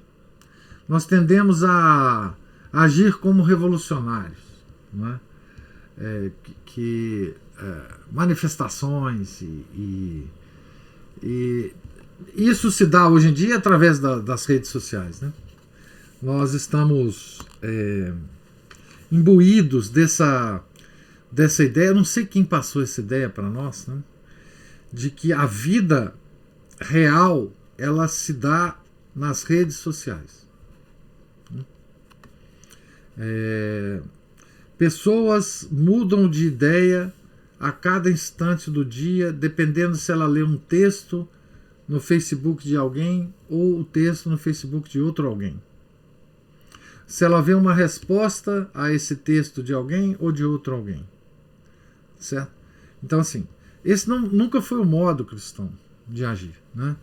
Speaker 1: Nós tendemos a agir como revolucionários, não é? Manifestações e isso se dá hoje em dia através das redes sociais, né? Nós estamos imbuídos dessa ideia. Eu não sei quem passou essa ideia para nós, né? De que a vida real ela se dá nas redes sociais. Pessoas mudam de ideia a cada instante do dia, dependendo se ela lê um texto no Facebook de alguém ou o texto no Facebook de outro alguém. Se ela vê uma resposta a esse texto de alguém ou de outro alguém. Certo? Então, assim, esse nunca foi o modo cristão de agir, né?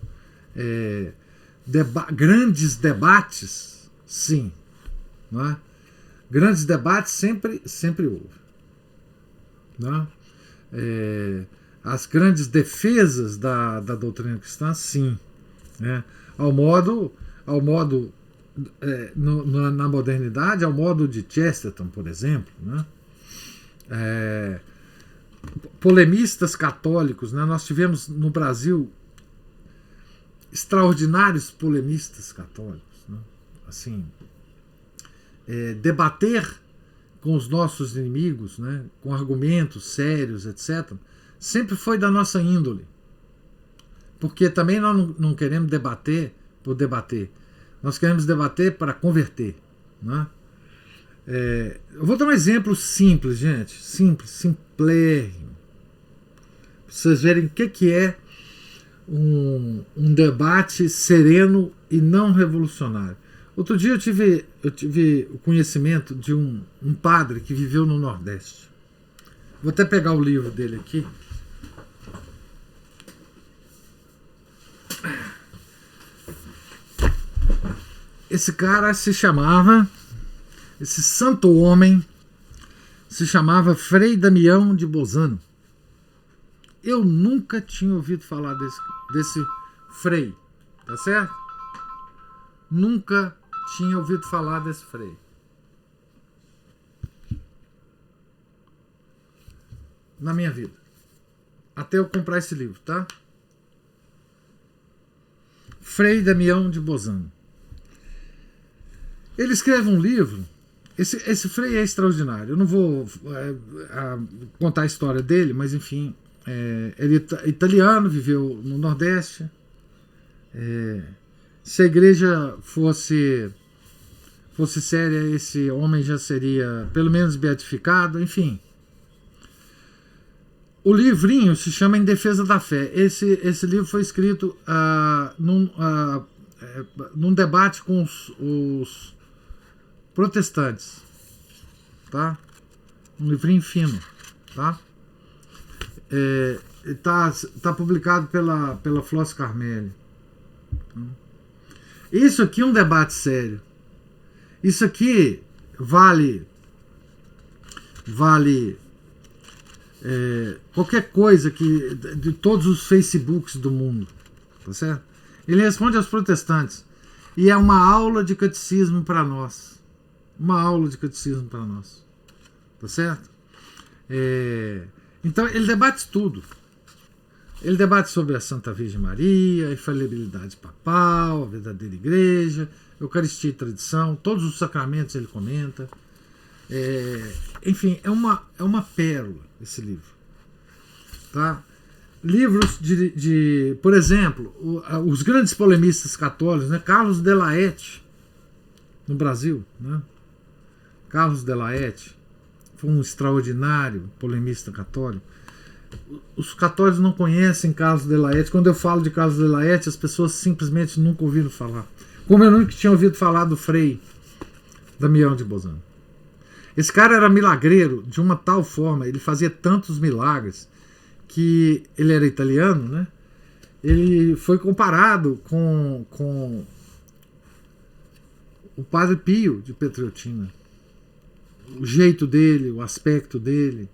Speaker 1: Grandes debates, sim. Não é? Grandes debates sempre houve. Não é? As grandes defesas da doutrina cristã, sim. Né? Ao modo na modernidade, ao modo de Chesterton, por exemplo. Né? Polemistas católicos, né? Nós tivemos no Brasil extraordinários polemistas católicos, né? Assim, debater com os nossos inimigos, né? Com argumentos sérios, etc., sempre foi da nossa índole, porque também nós não queremos debater por debater, nós queremos debater para converter, né? Eu vou dar um exemplo simples, gente, simplérrimo, para vocês verem o que é um debate sereno e não revolucionário. Outro dia eu tive o conhecimento de um padre que viveu no Nordeste. Vou até pegar o livro dele aqui. Esse cara esse santo homem se chamava Frei Damião de Bozano. Eu nunca tinha ouvido falar desse frei, tá certo? Nunca tinha ouvido falar desse frei. Na minha vida. Até eu comprar esse livro, tá? Frei Damião de Bozano. Ele escreve um livro. Esse frei é extraordinário. Eu não vou contar a história dele, mas enfim, ele é italiano, viveu no Nordeste. Se a igreja fosse séria, esse homem já seria pelo menos beatificado, enfim. O livrinho se chama Em Defesa da Fé. Esse livro foi escrito num debate com os protestantes, tá? Um livrinho fino, tá? Tá publicado pela Flos Carmelli. Isso aqui é um debate sério. Isso aqui vale qualquer coisa de todos os Facebooks do mundo, tá certo? Ele responde aos protestantes e é uma aula de catecismo para nós. Uma aula de catecismo para nós. Tá certo? Então ele debate tudo. Ele debate sobre a Santa Virgem Maria, a infalibilidade papal, a verdadeira igreja, Eucaristia e tradição, todos os sacramentos ele comenta. Enfim, é uma pérola esse livro. Tá? Livros por exemplo, os grandes polemistas católicos, né? Carlos de Laet, no Brasil, né? Carlos de Laet foi um extraordinário polemista católico. Os católicos não conhecem Carlos de Laet. Quando eu falo de Carlos de Laet, as pessoas simplesmente nunca ouviram falar. Como eu nunca tinha ouvido falar do Frei Damião de Bozano. Esse cara era milagreiro de uma tal forma, ele fazia tantos milagres, que ele era italiano, né? Ele foi comparado com o Padre Pio de Pietrelcina. O jeito dele, o aspecto dele,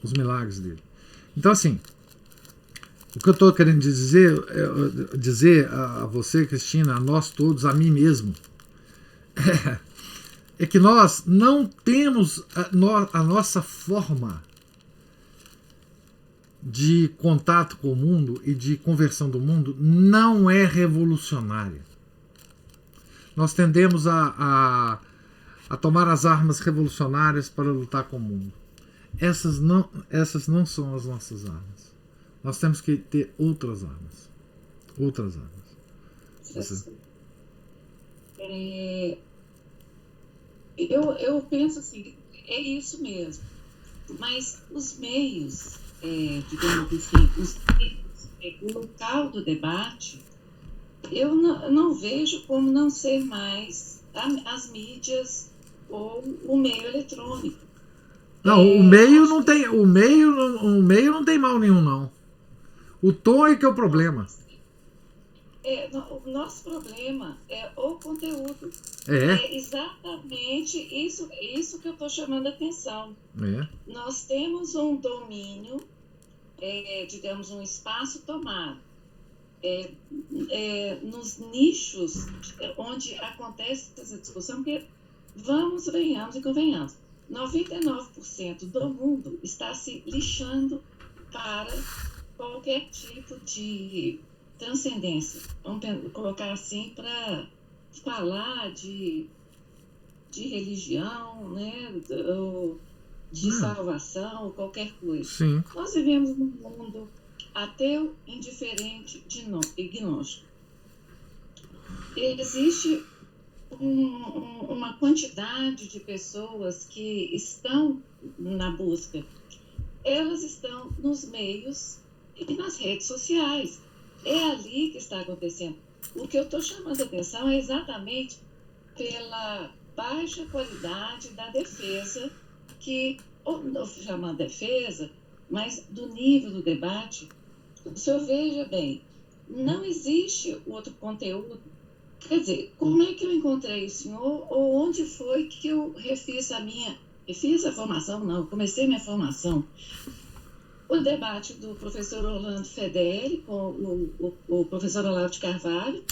Speaker 1: os milagres dele. Então, assim, O que eu estou querendo dizer a você, Cristina, a nós todos, a mim mesmo, é que nós não temos a nossa forma de contato com o mundo e de conversão do mundo não é revolucionária. Nós tendemos a tomar as armas revolucionárias para lutar com o mundo. Essas não são as nossas armas. Nós temos que ter outras armas. Outras armas.
Speaker 2: Eu penso assim, é isso mesmo. Mas os meios, digamos assim, o local do debate, eu não vejo como não ser mais as mídias ou o meio eletrônico.
Speaker 1: Não, o meio não tem, o meio não tem mal nenhum, não. O tom é que é o problema.
Speaker 2: O nosso problema é o conteúdo.
Speaker 1: É
Speaker 2: exatamente isso que eu estou chamando a atenção. Nós temos um domínio, digamos, um espaço tomado. Nos nichos onde acontece essa discussão, porque venhamos e convenhamos, 99% do mundo está se lixando para qualquer tipo de transcendência. Vamos colocar assim, para falar de religião, né, de salvação, qualquer coisa.
Speaker 1: Sim.
Speaker 2: Nós vivemos num mundo ateu, indiferente, ignóstico. Existe uma quantidade de pessoas que estão na busca. Elas estão nos meios e nas redes sociais. É ali que está acontecendo. O que eu estou chamando a atenção é exatamente pela baixa qualidade da defesa, ou não chamando defesa, mas do nível do debate. O senhor veja bem, não existe outro conteúdo. Quer dizer, como é que eu encontrei o senhor, ou onde foi que eu refiz a formação? Não, comecei minha formação. O debate do professor Orlando Fedeli com o professor Olavo de Carvalho.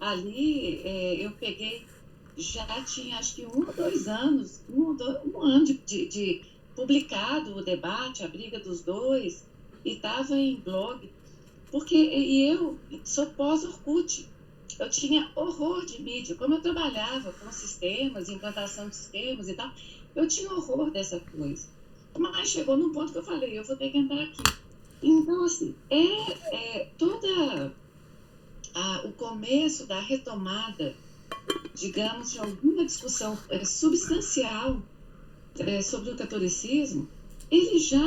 Speaker 2: Ali eu peguei, já tinha acho que 1 ou 2 anos, um ano de publicado o debate, a briga dos dois, e estava em blog, porque eu sou pós-Orkut. Eu tinha horror de mídia, como eu trabalhava com sistemas, implantação de sistemas e tal, eu tinha horror dessa coisa. Mas chegou num ponto que eu falei, eu vou ter que entrar aqui. Então, assim, toda o começo da retomada, digamos, de alguma discussão substancial sobre o catolicismo, ele já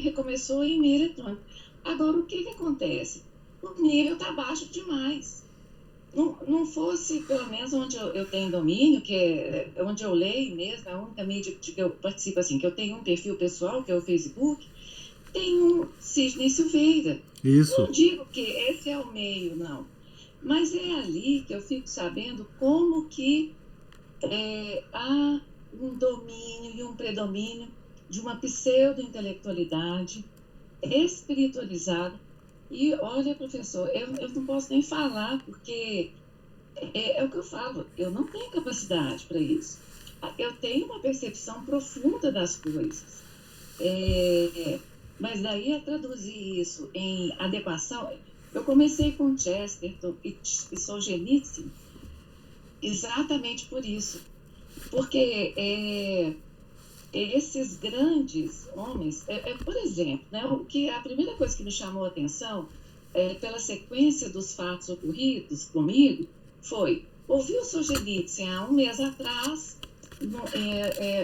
Speaker 2: recomeçou em meio eletrônico. Agora, o que acontece? O nível está baixo demais. Não fosse, pelo menos, onde eu tenho domínio, que é onde eu leio mesmo, a única mídia que eu participo, assim, que eu tenho um perfil pessoal, que é o Facebook, tem um Sidney Silveira.
Speaker 1: Isso.
Speaker 2: Não digo que esse é o meio, não. Mas é ali que eu fico sabendo como que há um domínio e um predomínio de uma pseudo-intelectualidade espiritualizada. E olha, professor, eu não posso nem falar, porque é o que eu falo, eu não tenho capacidade para isso. Eu tenho uma percepção profunda das coisas. Mas daí a traduzir isso em adequação, eu comecei com Chesterton e Solzhenitsyn exatamente por isso. Porque esses grandes homens, por exemplo, né, a primeira coisa que me chamou a atenção, pela sequência dos fatos ocorridos comigo, foi ouvir o Solzhenitsyn há um mês atrás,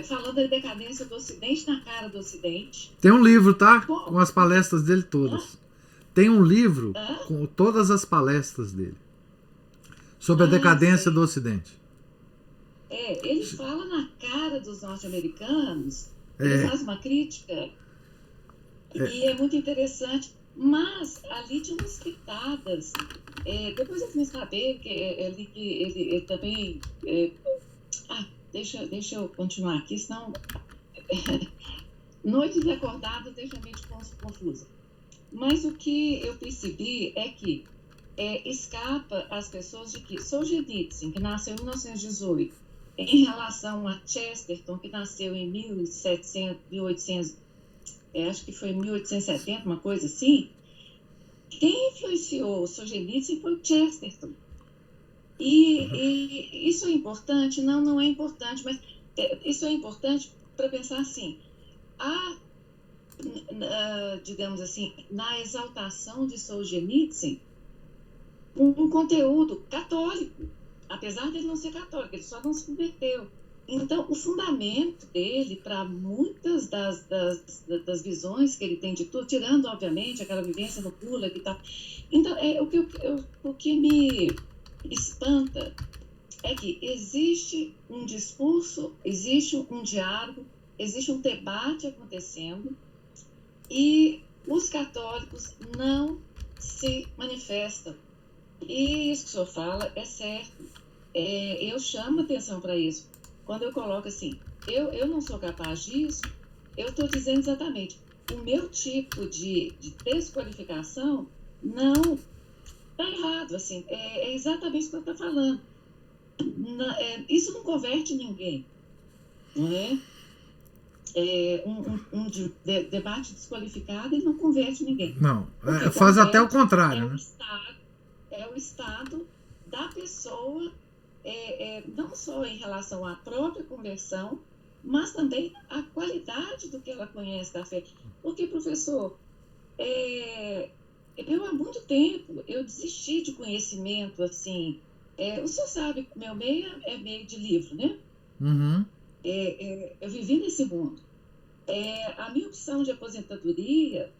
Speaker 2: falando da decadência do Ocidente na cara do Ocidente.
Speaker 1: Tem um livro, tá? Com as palestras dele todas. Tem um livro com todas as palestras dele sobre a decadência do Ocidente.
Speaker 2: Ele fala na cara dos norte-americanos, ele faz uma crítica, e é muito interessante, mas ali tinha umas pitadas. Depois eu fui saber que ele também... deixa eu continuar aqui, senão... Noites acordadas deixa a mente confusa. Mas o que eu percebi é que escapa às pessoas de que Solzhenitsyn, que nasceu em 1918, em relação a Chesterton, que nasceu em 1700, 1800, acho que foi em 1870, uma coisa assim, quem influenciou Solzhenitsyn foi o Chesterton. E isso é importante? Não, não é importante, mas isso é importante para pensar assim, digamos assim, na exaltação de Solzhenitsyn, um conteúdo católico, apesar de ele não ser católico, ele só não se converteu. Então, o fundamento dele para muitas das visões que ele tem de tudo, tirando, obviamente, aquela vivência no Gulag e tal. Então, o que me espanta é que existe um discurso, existe um diálogo, existe um debate acontecendo e os católicos não se manifestam. E isso que o senhor fala é certo. Eu chamo atenção para isso. Quando eu coloco assim, eu não sou capaz disso, eu estou dizendo exatamente, o meu tipo de desqualificação não está errado. Assim, é exatamente o que eu estou falando. Isso não converte ninguém. Não é? Debate desqualificado e não converte ninguém.
Speaker 1: Não, faz até o contrário. Né?
Speaker 2: É o estado da pessoa, não só em relação à própria conversão, mas também a qualidade do que ela conhece da fé. Porque, professor, eu há muito tempo eu desisti de conhecimento, assim, o senhor sabe, meu meio é meio de livro, né?
Speaker 1: Uhum.
Speaker 2: Eu vivi nesse mundo. A minha opção de aposentadoria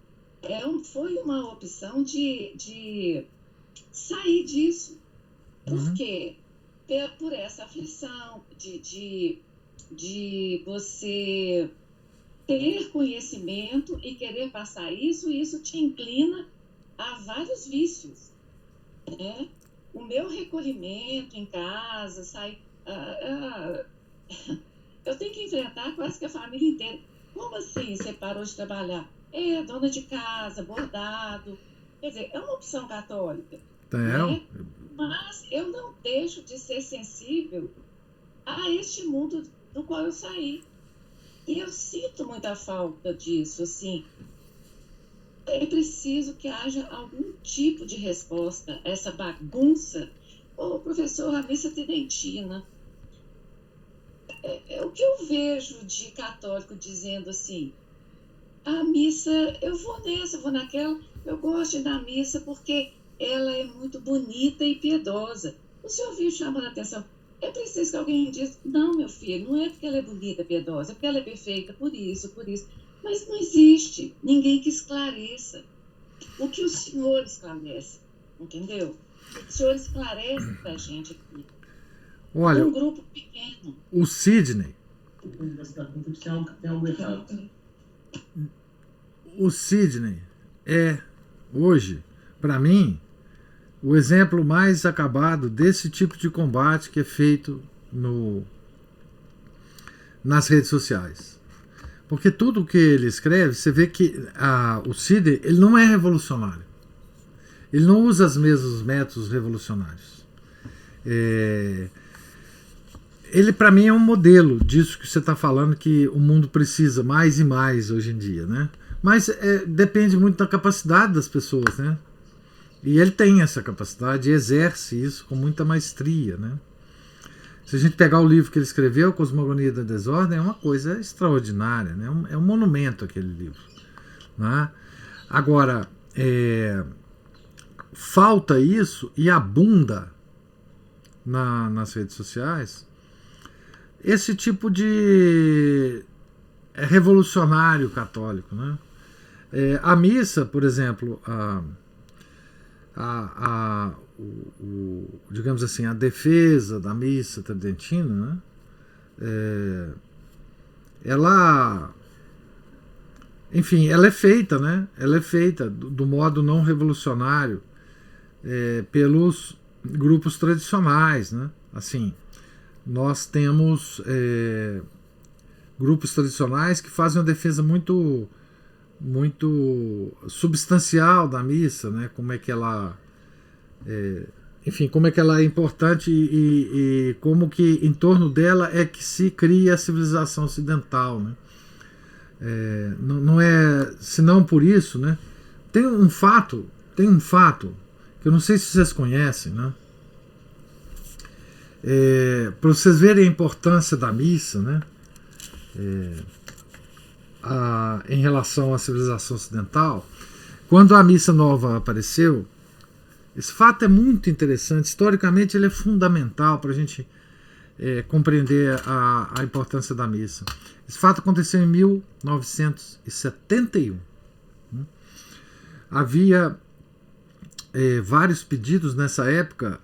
Speaker 2: foi uma opção de sair disso. Por quê? Por essa aflição de você ter conhecimento e querer passar isso, e isso te inclina a vários vícios. Né? O meu recolhimento em casa, sair... eu tenho que enfrentar quase que a família inteira. Como assim você parou de trabalhar? Dona de casa, bordado. Quer dizer, é uma opção católica. Né? Mas eu não deixo de ser sensível a este mundo do qual eu saí. E eu sinto muita falta disso, assim. É preciso que haja algum tipo de resposta a essa bagunça. Professor, a missa tridentina. O que eu vejo de católico dizendo assim, a missa, eu vou nessa, eu vou naquela, eu gosto de ir na missa porque ela é muito bonita e piedosa. O senhor viu chamando a atenção? É preciso que alguém diga, não, meu filho, não é porque ela é bonita e piedosa, é porque ela é perfeita, por isso, por isso. Mas não existe ninguém que esclareça o que o senhor esclarece, entendeu? O senhor esclarece para a gente aqui.
Speaker 1: Olha,
Speaker 2: um grupo pequeno.
Speaker 1: O Sidney. O Sidney é, hoje, para mim, o exemplo mais acabado desse tipo de combate que é feito nas redes sociais. Porque tudo que ele escreve, você vê que o Sidney, ele não é revolucionário. Ele não usa os mesmos métodos revolucionários. Ele, para mim, é um modelo disso que você está falando, que o mundo precisa mais e mais hoje em dia, né? Mas depende muito da capacidade das pessoas, né? E ele tem essa capacidade e exerce isso com muita maestria, né? Se a gente pegar o livro que ele escreveu, Cosmogonia da Desordem, é uma coisa extraordinária, né? É um monumento aquele livro, né? Agora, falta isso e abunda nas redes sociais esse tipo de revolucionário católico, né? A missa, por exemplo, digamos assim, a defesa da missa tridentina, né? Ela é feita, né? Ela é feita do modo não revolucionário pelos grupos tradicionais, né? Assim, nós temos grupos tradicionais que fazem uma defesa muito muito substancial da missa, né? Como é que ela, enfim, como é que ela é importante e como que em torno dela é que se cria a civilização ocidental, né? Não é senão por isso, né? Tem um fato que eu não sei se vocês conhecem, né? Para vocês verem a importância da missa, né? Em relação à civilização ocidental, quando a missa nova apareceu, esse fato é muito interessante. Historicamente, ele é fundamental para a gente compreender a importância da missa. Esse fato aconteceu em 1971. Havia vários pedidos nessa época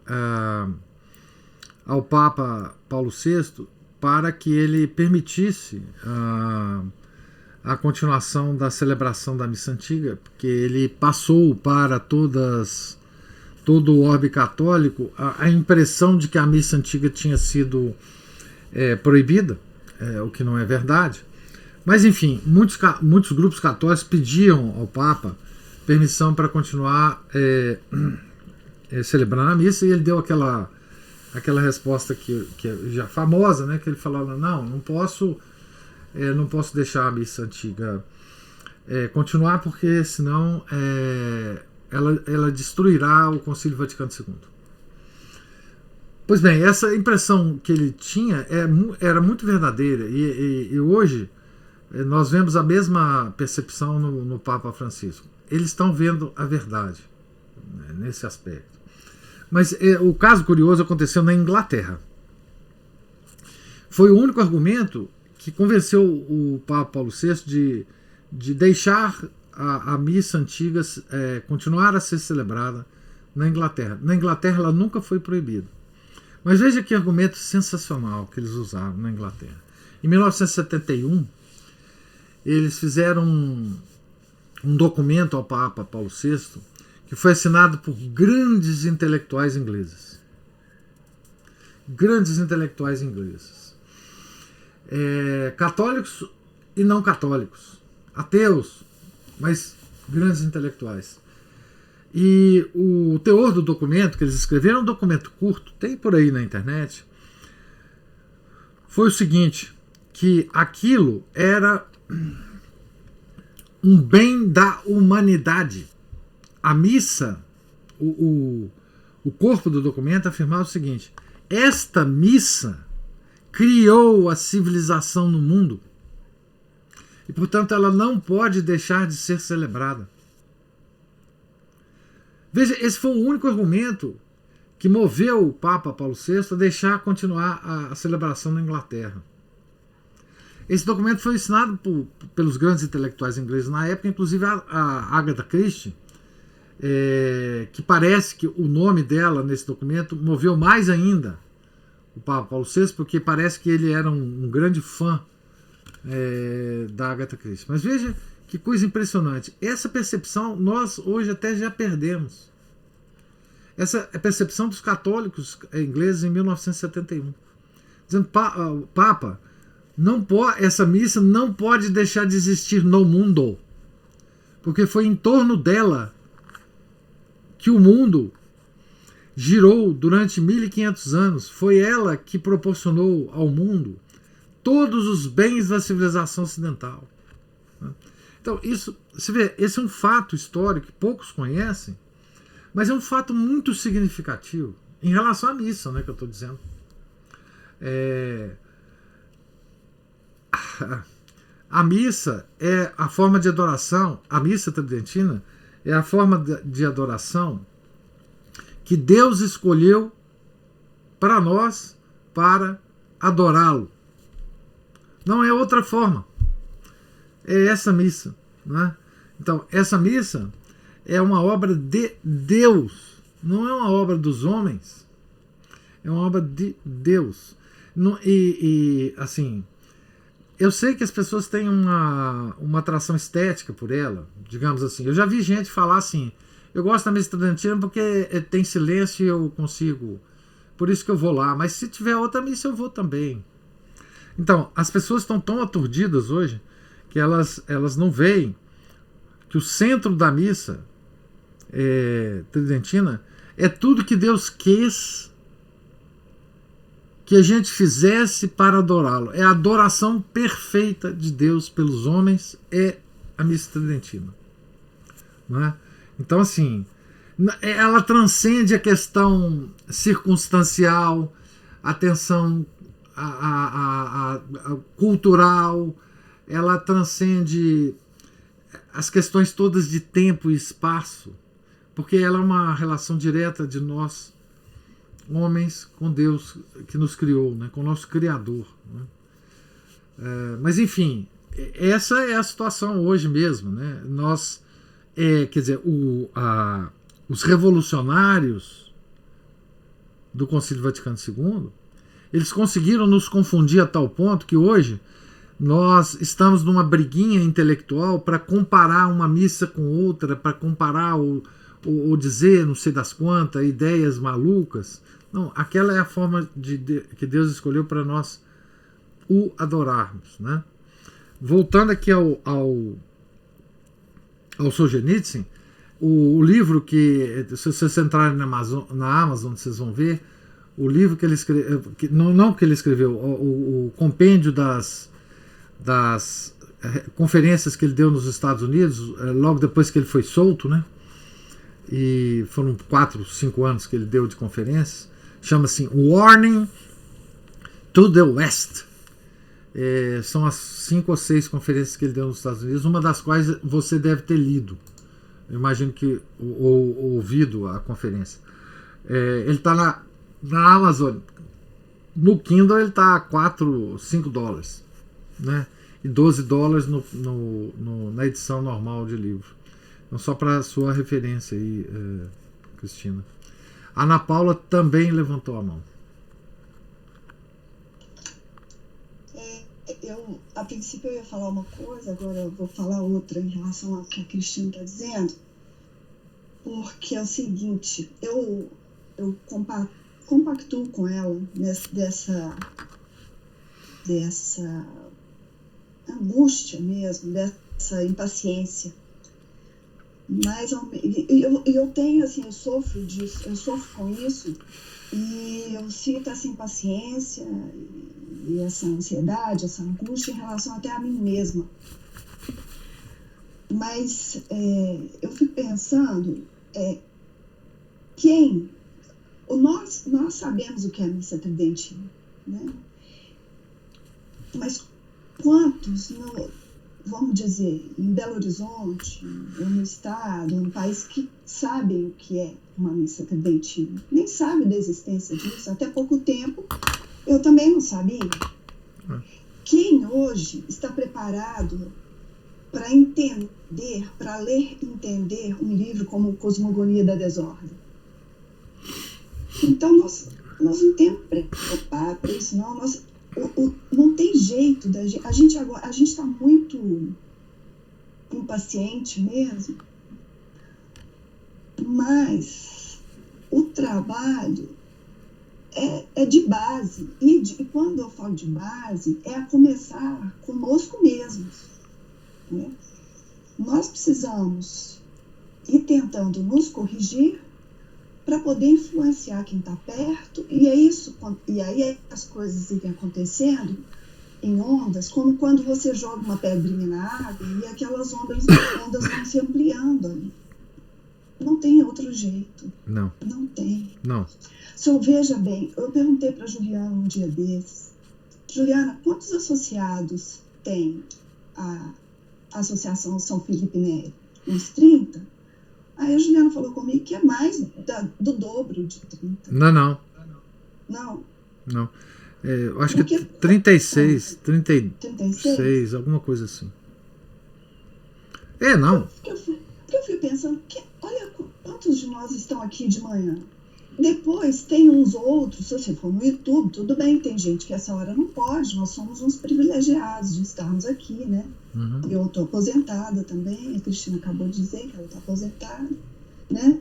Speaker 1: ao Papa Paulo VI para que ele permitisse a continuação da celebração da missa antiga, porque ele passou para todo o orbe católico a impressão de que a missa antiga tinha sido proibida, o que não é verdade. Mas, enfim, muitos grupos católicos pediam ao Papa permissão para continuar celebrando a missa, e ele deu aquela resposta que é já famosa, né, que ele falava: não posso deixar a missa antiga continuar, porque senão ela destruirá o Concílio Vaticano II. Pois bem, essa impressão que ele tinha era muito verdadeira, e hoje nós vemos a mesma percepção no Papa Francisco. Eles estão vendo a verdade, né, nesse aspecto. Mas o caso curioso aconteceu na Inglaterra. Foi o único argumento que convenceu o Papa Paulo VI de deixar a missa antiga continuar a ser celebrada na Inglaterra. Na Inglaterra ela nunca foi proibida. Mas veja que argumento sensacional que eles usaram na Inglaterra. Em 1971, eles fizeram um documento ao Papa Paulo VI que foi assinado por grandes intelectuais ingleses. Grandes intelectuais ingleses. Católicos e não católicos. Ateus, mas grandes intelectuais. E o teor do documento que eles escreveram, um documento curto, tem por aí na internet, foi o seguinte: que aquilo era um bem da humanidade. A missa, o corpo do documento afirmava o seguinte: esta missa criou a civilização no mundo e, portanto, ela não pode deixar de ser celebrada. Veja, esse foi o único argumento que moveu o Papa Paulo VI a deixar continuar a celebração na Inglaterra. Esse documento foi assinado pelos grandes intelectuais ingleses na época, inclusive a Agatha Christie, que parece que o nome dela nesse documento moveu mais ainda o Papa Paulo VI, porque parece que ele era um grande fã da Agatha Christie. Mas veja que coisa impressionante. Essa percepção nós hoje até já perdemos. Essa é a percepção dos católicos ingleses em 1971. Dizendo: Papa, essa missa não pode deixar de existir no mundo, porque foi em torno dela que o mundo girou durante 1500 anos. Foi ela que proporcionou ao mundo todos os bens da civilização ocidental. Então, isso, você vê, esse é um fato histórico que poucos conhecem, mas é um fato muito significativo em relação à missa, né, que eu estou dizendo. A missa é a forma de adoração, a missa tridentina é a forma de adoração que Deus escolheu para nós, para adorá-lo. Não é outra forma. É essa missa, né? Então, essa missa é uma obra de Deus, não é uma obra dos homens, é uma obra de Deus. Assim, eu sei que as pessoas têm uma atração estética por ela, digamos assim. Eu já vi gente falar assim: eu gosto da missa tridentina porque tem silêncio e eu consigo, por isso que eu vou lá, mas se tiver outra missa eu vou também. Então, as pessoas estão tão aturdidas hoje que elas não veem que o centro da missa tridentina é tudo que Deus quis que a gente fizesse para adorá-lo. É a adoração perfeita de Deus pelos homens, é a missa tridentina. Não é? Então, assim, ela transcende a questão circunstancial, a tensão a cultural, ela transcende as questões todas de tempo e espaço, porque ela é uma relação direta de nós, homens, com Deus que nos criou, né, com o nosso Criador. Né? Mas, enfim, essa é a situação hoje mesmo. Né? Nós, quer dizer, os revolucionários do Concílio Vaticano II, eles conseguiram nos confundir a tal ponto que hoje nós estamos numa briguinha intelectual para comparar uma missa com outra, para comparar ou dizer não sei das quantas, ideias malucas. Não, aquela é a forma que Deus escolheu para nós o adorarmos. Né? Voltando aqui ao Solzhenitsyn, o livro que, se vocês entrarem na Amazon, vocês vão ver, o livro que ele escreveu, não que ele escreveu, o compêndio das conferências que ele deu nos Estados Unidos, logo depois que ele foi solto, né? E foram 4, 5 anos que ele deu de conferências, chama-se Warning to the West. São as 5 ou 6 conferências que ele deu nos Estados Unidos, uma das quais você deve ter lido. Eu imagino que ou ouvido a conferência. Ele está na Amazon. No Kindle ele está a 4, 5 dólares. Né? E 12 dólares na edição normal de livro. Então, só para sua referência aí, Cristina. A Ana Paula também levantou a mão.
Speaker 3: A princípio eu ia falar uma coisa, agora eu vou falar outra em relação ao que a Cristina está dizendo, porque é o seguinte, eu compactuo com ela dessa angústia mesmo, dessa impaciência, mas eu tenho, assim, eu sofro disso, eu sofro com isso, e eu sinto essa impaciência e essa ansiedade, essa angústia em relação até a mim mesma. Mas eu fico pensando, nós sabemos o que é a missa tridentina, né? Mas quantos, vamos dizer, em Belo Horizonte, ou no estado, ou no país, que sabem o que é uma missa tridentina? Nem sabe da existência disso. Até pouco tempo eu também não sabia. Quem hoje está preparado para entender, para ler e entender um livro como Cosmogonia da Desordem? Então nós não temos que preocupar para isso, não. Não tem jeito da gente. A gente está muito impaciente mesmo, mas o trabalho é de base, e quando eu falo de base, é a começar conosco mesmos, né? Nós precisamos ir tentando nos corrigir para poder influenciar quem está perto, e aí as coisas vêm acontecendo em ondas, como quando você joga uma pedrinha na água e aquelas ondas vão se ampliando ali. Não tem outro jeito.
Speaker 1: Não.
Speaker 3: Não tem.
Speaker 1: Não.
Speaker 3: Veja bem, eu perguntei para a Juliana um dia desses, Juliana, quantos associados tem a Associação São Felipe Neri? Uns 30? Aí a Juliana falou comigo que é mais do dobro de 30.
Speaker 1: Não. Eu acho que 36, 36, alguma coisa assim. Não.
Speaker 3: Eu fui pensando, olha quantos de nós estão aqui de manhã. Depois tem uns outros, se você for no YouTube, tudo bem, tem gente que essa hora não pode, nós somos uns privilegiados de estarmos aqui, né? Uhum. Eu estou aposentada também, a Cristina acabou de dizer que ela está aposentada, né?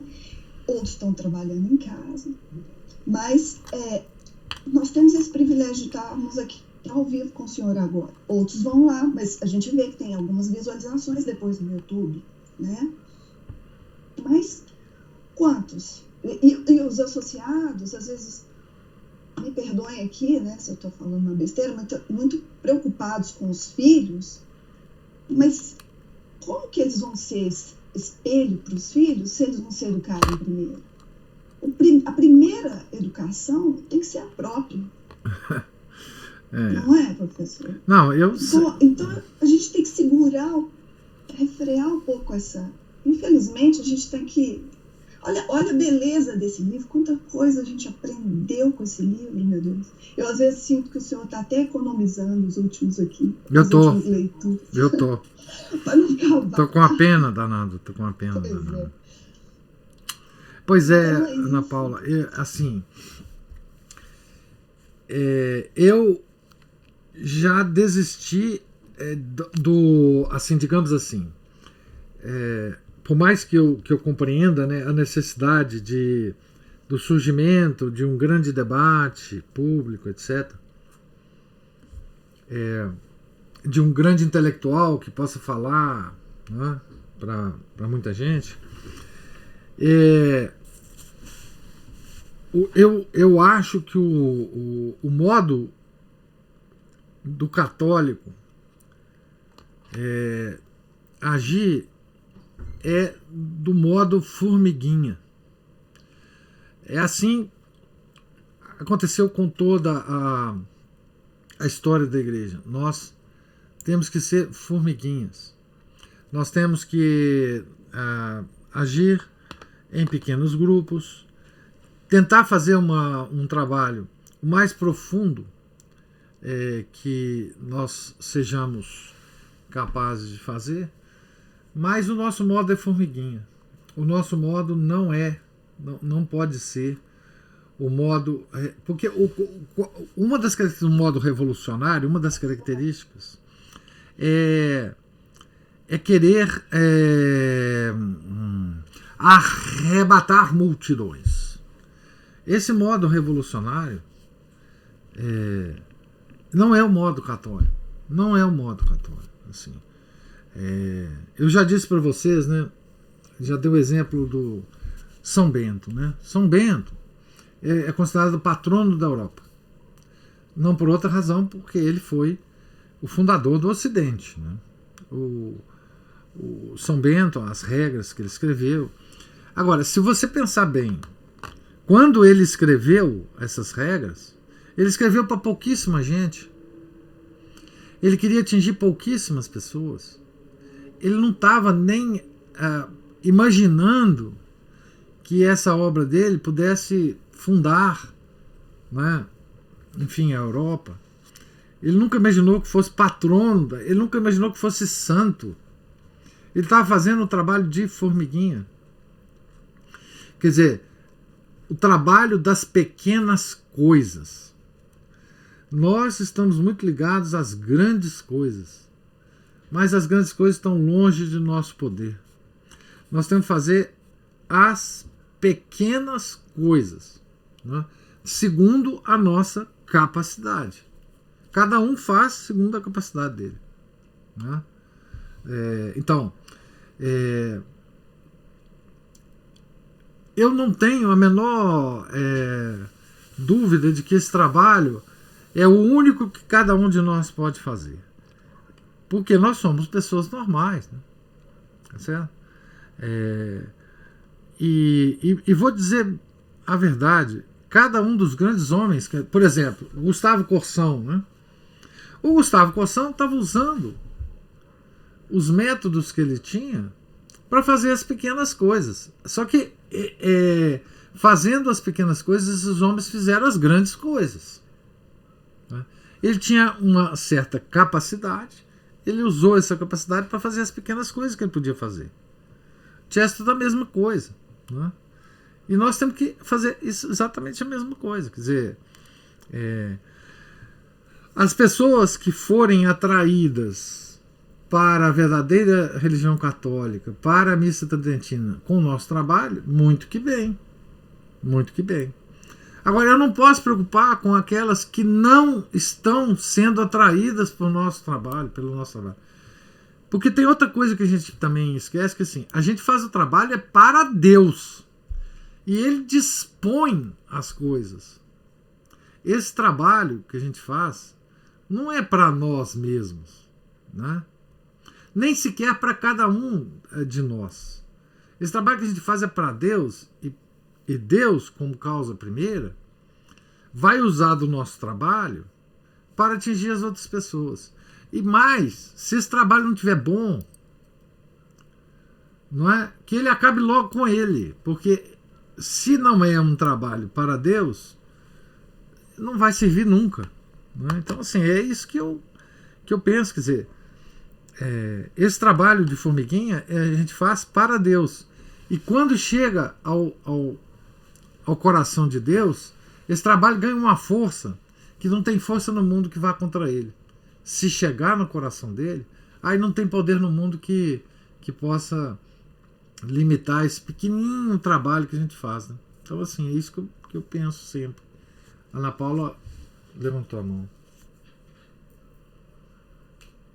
Speaker 3: Outros estão trabalhando em casa, mas nós temos esse privilégio de estarmos aqui ao vivo com o senhor agora. Outros vão lá, mas a gente vê que tem algumas visualizações depois no YouTube, né? Mas quantos? E os associados, às vezes, me perdoem aqui, né, se eu estou falando uma besteira, muito preocupados com os filhos, mas como que eles vão ser espelho para os filhos se eles não se educarem primeiro? A primeira educação tem que ser a própria. Não é, professor?
Speaker 1: Não,
Speaker 3: então a gente tem que segurar, refrear um pouco essa... Infelizmente, a gente tem que... Olha a beleza desse livro, quanta coisa a gente aprendeu com esse livro, meu Deus. Eu às vezes sinto que o senhor está até economizando os últimos aqui.
Speaker 1: Eu tô.
Speaker 3: Eu tô. Para não acabar.
Speaker 1: Tô com uma pena danada, Pois é, Ana Paula, assim, eu já desisti assim, digamos assim, por mais que eu compreenda, né, a necessidade do surgimento de um grande debate público, etc., de um grande intelectual que possa falar, né, para muita gente, eu acho que o modo do católico agir é do modo formiguinha. É assim, aconteceu com toda a história da igreja. Nós temos que ser formiguinhas. Nós temos que agir em pequenos grupos, tentar fazer um trabalho o mais profundo que nós sejamos capazes de fazer, mas o nosso modo é formiguinha. O nosso modo não pode ser o modo... Porque uma das características do modo revolucionário, uma das características é querer arrebatar multidões. Esse modo revolucionário não é o modo católico. Não é o modo católico. Assim. Eu já disse para vocês, né? Já dei o exemplo do São Bento, né? São Bento é considerado o patrono da Europa. Não por outra razão, porque ele foi o fundador do Ocidente, né? O São Bento, as regras que ele escreveu. Agora, se você pensar bem, quando ele escreveu essas regras, ele escreveu para pouquíssima gente. Ele queria atingir pouquíssimas pessoas. Ele não estava nem imaginando que essa obra dele pudesse fundar, né, enfim, a Europa. Ele nunca imaginou que fosse patrono, ele nunca imaginou que fosse santo. Ele estava fazendo um trabalho de formiguinha. Quer dizer, o trabalho das pequenas coisas. Nós estamos muito ligados às grandes coisas, mas as grandes coisas estão longe de nosso poder. Nós temos que fazer as pequenas coisas, né, segundo a nossa capacidade. Cada um faz segundo a capacidade dele, né? Então, eu não tenho a menor dúvida de que esse trabalho é o único que cada um de nós pode fazer. Porque nós somos pessoas normais, né? Tá certo? E vou dizer a verdade, cada um dos grandes homens, por exemplo, o Gustavo Corsão, né? O Gustavo Corsão estava usando os métodos que ele tinha para fazer as pequenas coisas. Só que fazendo as pequenas coisas, esses homens fizeram as grandes coisas, né? Ele tinha uma certa capacidade, ele usou essa capacidade para fazer as pequenas coisas que ele podia fazer. Chesterton, a mesma coisa, né? E nós temos que fazer exatamente a mesma coisa. Quer dizer, as pessoas que forem atraídas para a verdadeira religião católica, para a missa tridentina, com o nosso trabalho, muito que bem. Muito que bem. Agora, eu não posso preocupar com aquelas que não estão sendo atraídas pelo nosso trabalho, Porque tem outra coisa que a gente também esquece, que assim, a gente faz o trabalho é para Deus. E Ele dispõe as coisas. Esse trabalho que a gente faz não é para nós mesmos, né? Nem sequer para cada um de nós. Esse trabalho que a gente faz é para Deus, e Deus, como causa primeira, vai usar do nosso trabalho para atingir as outras pessoas. E mais, se esse trabalho não estiver bom, não é? Que ele acabe logo com ele, porque se não é um trabalho para Deus, não vai servir nunca, não é? Então, assim, é isso que eu penso, quer dizer, esse trabalho de formiguinha a gente faz para Deus, e quando chega ao coração de Deus, esse trabalho ganha uma força que não tem força no mundo que vá contra ele. Se chegar no coração dele, aí não tem poder no mundo que possa limitar esse pequenininho trabalho que a gente faz, né? Então, assim, é isso que eu penso sempre. A Ana Paula levantou a mão.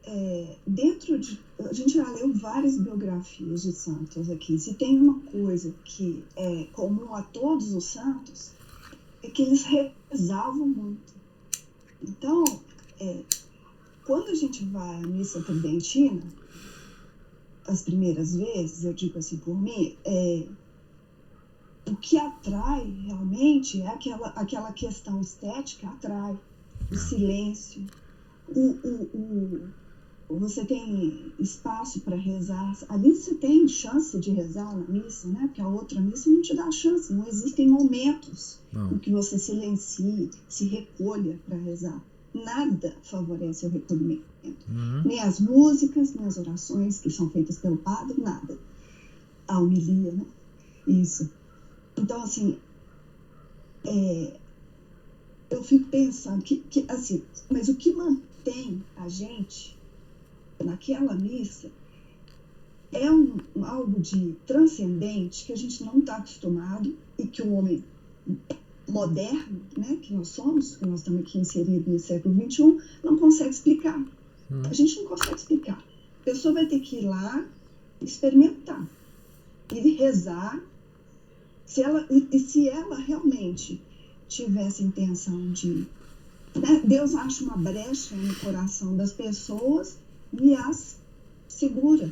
Speaker 3: A gente já leu várias biografias de santos aqui. Se tem uma coisa que é comum a todos os santos, é que eles rezavam muito. Então, quando a gente vai à missa tridentina, as primeiras vezes, eu digo assim por mim, o que atrai realmente é aquela questão estética, atrai o silêncio, você tem espaço para rezar, ali você tem chance de rezar na missa, né? Porque a outra missa não te dá chance, não existem momentos em que você silencie, se recolha para rezar. Nada favorece o recolhimento. Nem as músicas, nem as orações que são feitas pelo padre, nada. A homilia, né? Isso. Então, assim, eu fico pensando que assim, mas o que mantém a gente naquela missa é algo de transcendente que a gente não está acostumado e que o homem moderno, né, que nós somos, que nós estamos aqui inseridos no século XXI, não consegue explicar. A gente não consegue explicar. A pessoa vai ter que ir lá experimentar e rezar. Se ela realmente tivesse intenção de... Né, Deus acha uma brecha no coração das pessoas e as segura.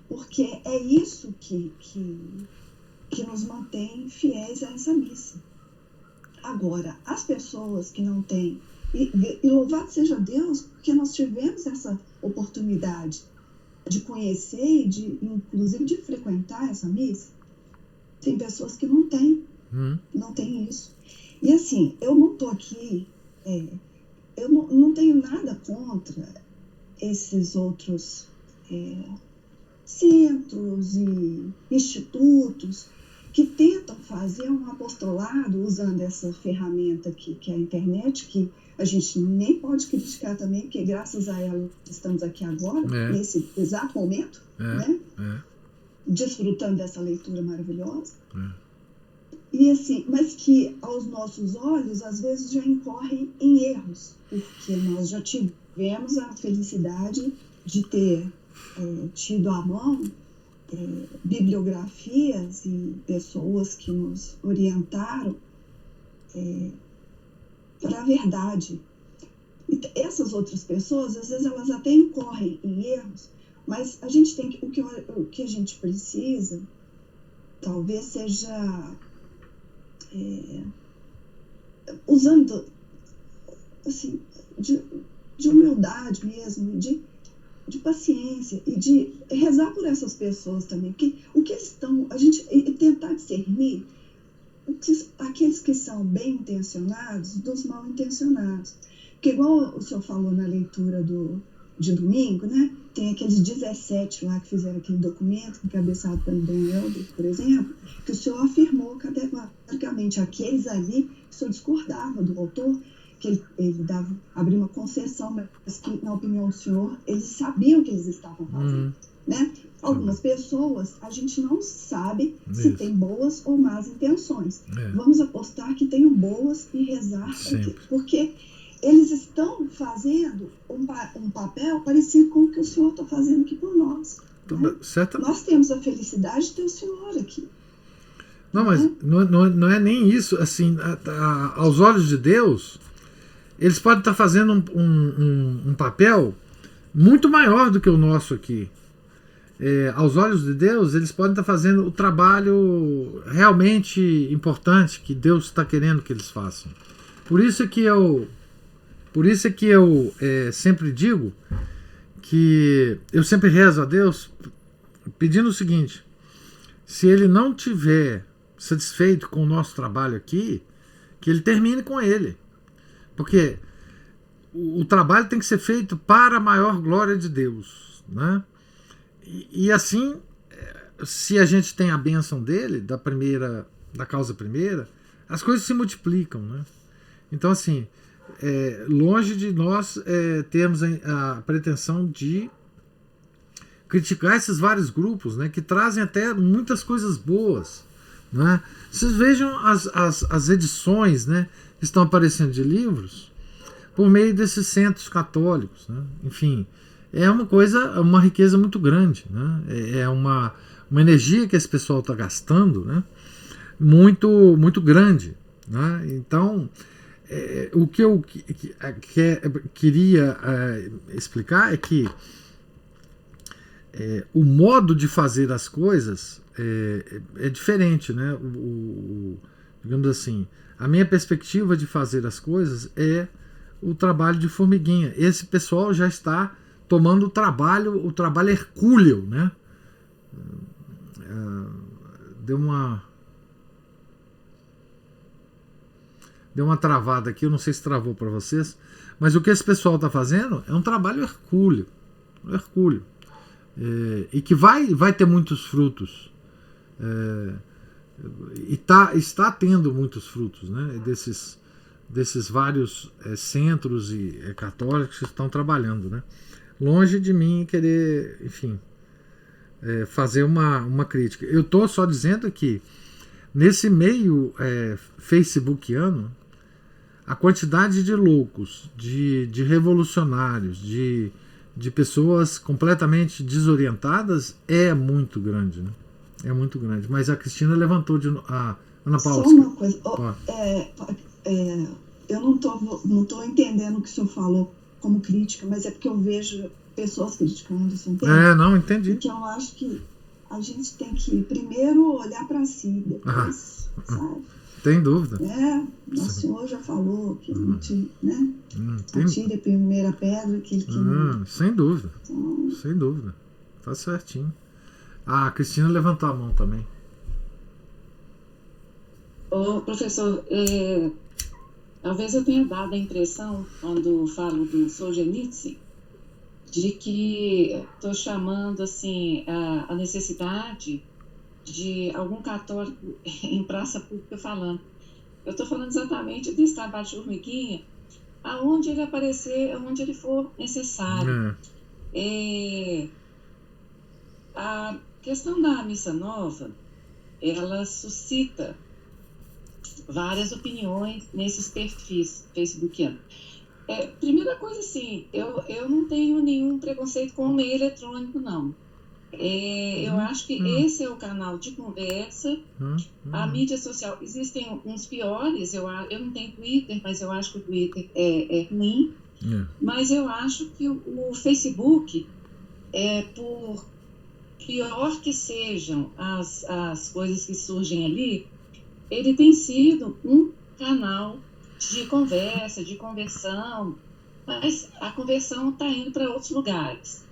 Speaker 3: Porque é isso que nos mantém fiéis a essa missa. Agora, as pessoas que não têm, e louvado seja Deus, porque nós tivemos essa oportunidade de conhecer e inclusive de frequentar essa missa, tem pessoas que não têm, não têm isso. E assim, eu não estou aqui, eu não tenho nada contra esses outros centros e institutos que tentam fazer um apostolado usando essa ferramenta aqui, que é a internet, que a gente nem pode criticar também, porque graças a ela estamos aqui agora, nesse exato momento, né? Desfrutando dessa leitura maravilhosa. E assim, mas que aos nossos olhos, às vezes já incorrem em erros, porque nós já tivemos a felicidade de ter tido à mão bibliografias e pessoas que nos orientaram para a verdade. E essas outras pessoas, às vezes, elas até incorrem em erros, mas a gente tem que... O que a gente precisa, talvez seja... usando, assim, de humildade mesmo, de paciência e de rezar por essas pessoas também, porque o que estão, a gente tentar discernir aqueles que são bem intencionados dos mal intencionados, porque igual o senhor falou na leitura de domingo, né, tem aqueles 17 lá que fizeram aquele documento encabeçado pelo Dom Helder, por exemplo, que o senhor afirmou categoricamente aqueles ali que o senhor discordava do autor, que ele abriu uma concessão, mas que, na opinião do senhor, eles sabiam o que eles estavam fazendo. Né? Algumas pessoas, a gente não sabe se tem boas ou más intenções. Vamos apostar que tenham boas e rezar, porque eles estão fazendo um papel parecido com o que o senhor está fazendo aqui por nós. Né? Nós temos a felicidade de ter o senhor aqui.
Speaker 1: Não, mas não é nem isso. Assim, aos olhos de Deus, eles podem estar fazendo um papel muito maior do que o nosso aqui. Aos olhos de Deus, eles podem estar fazendo o trabalho realmente importante que Deus está querendo que eles façam. Por isso é que eu sempre digo que eu sempre rezo a Deus pedindo o seguinte: se Ele não tiver satisfeito com o nosso trabalho aqui, que Ele termine com ele. Porque o trabalho tem que ser feito para a maior glória de Deus, né? E assim, se a gente tem a bênção dele, da causa primeira, as coisas se multiplicam, né? Então, assim, longe de nós termos a pretensão de criticar esses vários grupos, né, que trazem até muitas coisas boas, né? Vocês vejam as edições, né, que estão aparecendo de livros por meio desses centros católicos, né? Enfim, é uma riqueza muito grande, né? É uma energia que esse pessoal está gastando, né? Muito, muito grande, né? Então, o que eu queria explicar é que o modo de fazer as coisas é diferente, né? Digamos assim, a minha perspectiva de fazer as coisas é o trabalho de formiguinha. Esse pessoal já está tomando o trabalho hercúleo, né? Deu uma travada aqui, eu não sei se travou para vocês, mas o que esse pessoal está fazendo é um trabalho hercúleo. E que vai ter muitos frutos. E está tendo muitos frutos, né? Desses vários centros católicos que estão trabalhando, né? Longe de mim querer, enfim, fazer uma crítica. Eu estou só dizendo que nesse meio facebookiano, a quantidade de loucos, de revolucionários, de pessoas completamente desorientadas é muito grande, né? É muito grande. Mas a Cristina levantou a Ana Paula.
Speaker 3: Só uma coisa. Eu não tô entendendo o que o senhor falou como crítica, mas é porque eu vejo pessoas criticando, você entende?
Speaker 1: Não, entendi.
Speaker 3: Porque eu acho que a gente tem que primeiro olhar para si, depois, sabe?
Speaker 1: Tem dúvida.
Speaker 3: O senhor já falou que a gente, né? Atire a primeira pedra, aquele que não...
Speaker 1: Sem dúvida. Então... Sem dúvida. Tá certinho. A Cristina levantou a mão também.
Speaker 2: Professor, talvez eu tenha dado a impressão, quando falo do Solzhenitsyn, de que estou chamando assim, a necessidade de algum católico em praça pública falando. Eu estou falando exatamente desse trabalho de formiguinha, aonde ele aparecer, aonde ele for necessário. A questão da missa nova, ela suscita várias opiniões nesses perfis facebookianos. Primeira coisa, assim, eu não tenho nenhum preconceito com o meio eletrônico, não. Eu acho que esse é o canal de conversa. A mídia social, existem uns piores. Eu não tenho Twitter, mas eu acho que o Twitter é ruim. Mas eu acho que o Facebook, por pior que sejam as coisas que surgem ali, ele tem sido um canal de conversa, de conversão, mas a conversão está indo para outros lugares.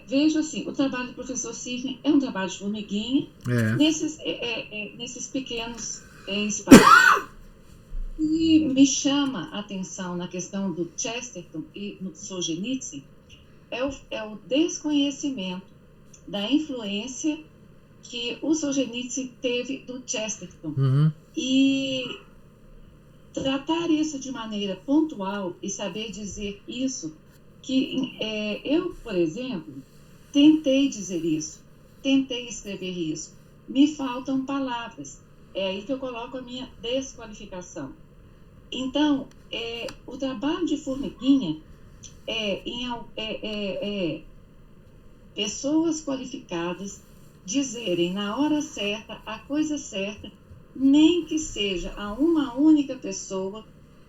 Speaker 2: Vejo assim, o trabalho do professor Sidney é um trabalho de formiguinha nesses pequenos espaços. E me chama a atenção na questão do Chesterton e do Solzhenitsyn é o desconhecimento da influência que o Solzhenitsyn teve do Chesterton. E tratar isso de maneira pontual e saber dizer isso, que eu, por exemplo, tentei dizer isso, tentei escrever isso, me faltam palavras. É aí que eu coloco a minha desqualificação. Então, o trabalho de formiguinha pessoas qualificadas dizerem na hora certa a coisa certa, nem que seja a uma única pessoa,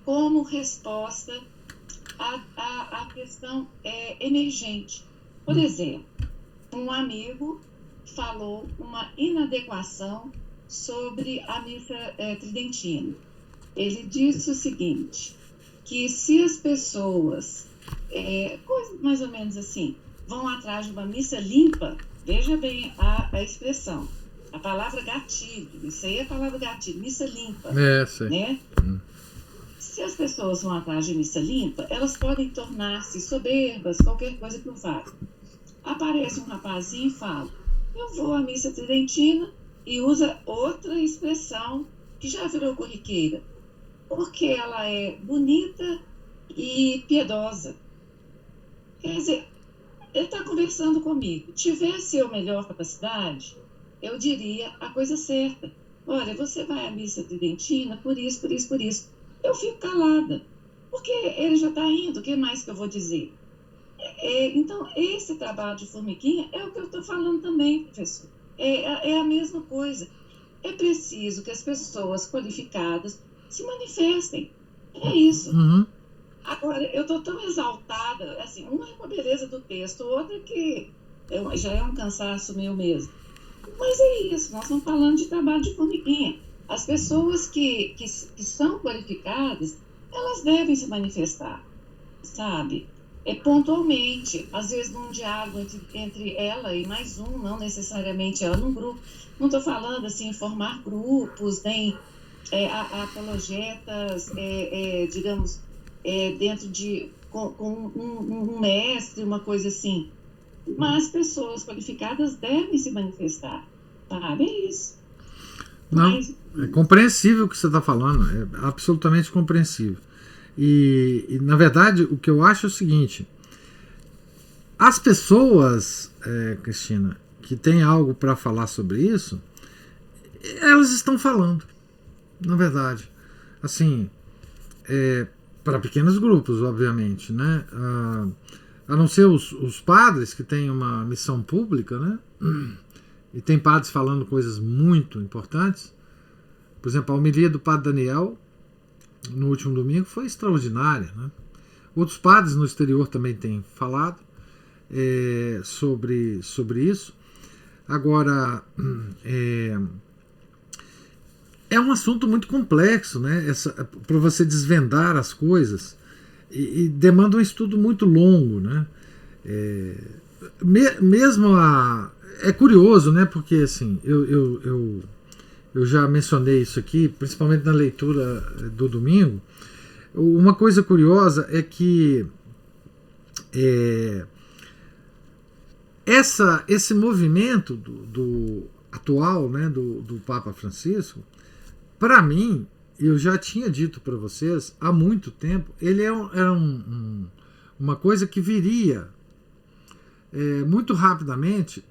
Speaker 2: como resposta à questão emergente. Por exemplo, um amigo falou uma inadequação sobre a missa tridentina. Ele disse o seguinte, que se as pessoas, coisa mais ou menos assim, vão atrás de uma missa limpa, veja bem a expressão, a palavra gatilho, isso aí é a palavra gatilho, missa limpa,
Speaker 1: sim.
Speaker 2: Né? Se as pessoas vão atrás de missa limpa, elas podem tornar-se soberbas, qualquer coisa que o faça. Aparece um rapazinho e fala, eu vou à missa tridentina, e usa outra expressão que já virou corriqueira, porque ela é bonita e piedosa. Quer dizer, ele está conversando comigo. Tivesse eu melhor capacidade, eu diria a coisa certa. Olha, você vai à missa tridentina por isso, por isso, por isso. Eu fico calada, porque ele já está indo, o que mais que eu vou dizer? Então, esse trabalho de formiguinha é o que eu estou falando também, professor. É a mesma coisa. É preciso que as pessoas qualificadas se manifestem. É isso.
Speaker 1: Uhum.
Speaker 2: Agora, eu estou tão exaltada, assim, uma é com a beleza do texto, outra que já é um cansaço meu mesmo. Mas é isso, nós estamos falando de trabalho de formiguinha. As pessoas que são qualificadas, elas devem se manifestar, sabe? Pontualmente, às vezes num diálogo entre ela e mais um, não necessariamente ela num grupo. Não estou falando assim, formar grupos, nem apologetas, digamos, dentro de com um mestre, uma coisa assim. Mas pessoas qualificadas devem se manifestar, sabe? É isso.
Speaker 1: Não, é compreensível o que você está falando, é absolutamente compreensível. E, na verdade, o que eu acho é o seguinte: as pessoas, Cristina, que têm algo para falar sobre isso, elas estão falando, na verdade. Assim, para pequenos grupos, obviamente, né? A não ser os padres que têm uma missão pública, né? E tem padres falando coisas muito importantes. Por exemplo, a homilia do padre Daniel no último domingo foi extraordinária, né? Outros padres no exterior também têm falado sobre isso. Agora, é um assunto muito complexo, né? Para você desvendar as coisas, e demanda um estudo muito longo, né? É curioso, né? Porque assim, eu já mencionei isso aqui, principalmente na leitura do domingo. Uma coisa curiosa é que esse movimento do atual, né, do Papa Francisco, para mim, eu já tinha dito para vocês há muito tempo, ele era uma coisa que viria muito rapidamente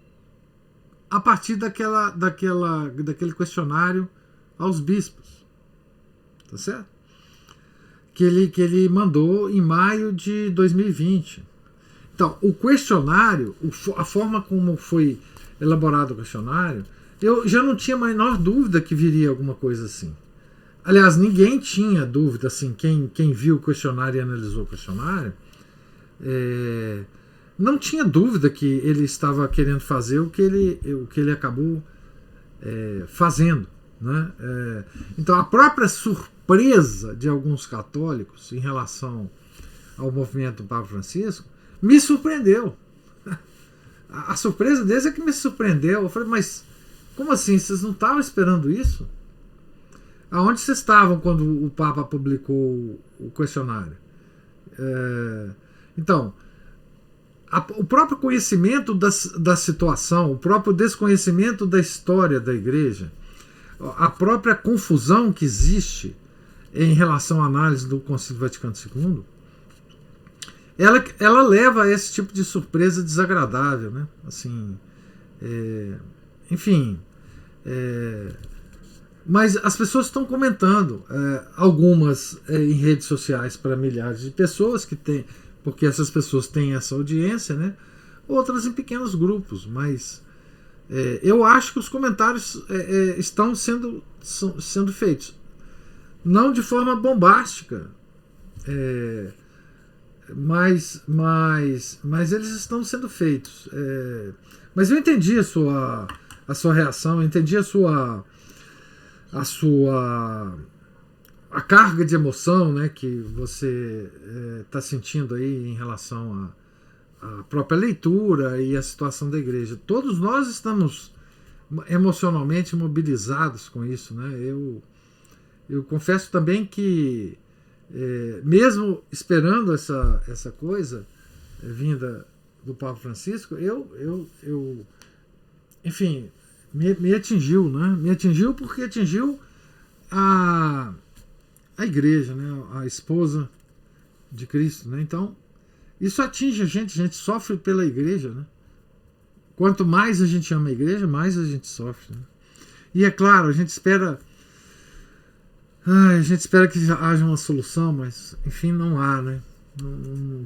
Speaker 1: a partir daquele questionário aos bispos, tá certo? Que ele mandou em maio de 2020. Então, o questionário, a forma como foi elaborado o questionário, eu já não tinha a menor dúvida que viria alguma coisa assim. Aliás, ninguém tinha dúvida, assim, quem viu o questionário e analisou o questionário, não tinha dúvida que ele estava querendo fazer o que ele acabou fazendo, né? Então, a própria surpresa de alguns católicos em relação ao movimento do Papa Francisco me surpreendeu. A surpresa deles é que me surpreendeu. Eu falei, mas como assim? Vocês não estavam esperando isso? Aonde vocês estavam quando o Papa publicou o questionário? Então, o próprio conhecimento da situação, o próprio desconhecimento da história da Igreja, a própria confusão que existe em relação à análise do Concílio Vaticano II, ela leva a esse tipo de surpresa desagradável, né? Assim, enfim, Mas as pessoas estão comentando, algumas em redes sociais para milhares de pessoas que têm, porque essas pessoas têm essa audiência, né? Outras em pequenos grupos, mas eu acho que os comentários estão sendo feitos, não de forma bombástica, mas eles estão sendo feitos. Mas eu entendi a sua reação, eu entendi a carga de emoção, né, que você está sentindo aí em relação à própria leitura e à situação da igreja. Todos nós estamos emocionalmente mobilizados com isso, né? Eu confesso também que mesmo esperando essa coisa vinda do Papa Francisco, enfim, me atingiu, né? Me atingiu porque atingiu a igreja, né? A esposa de Cristo, né? Então, isso atinge a gente sofre pela igreja, né? Quanto mais a gente ama a igreja, mais a gente sofre, né? E é claro, a gente espera que haja uma solução, mas enfim, não há, né?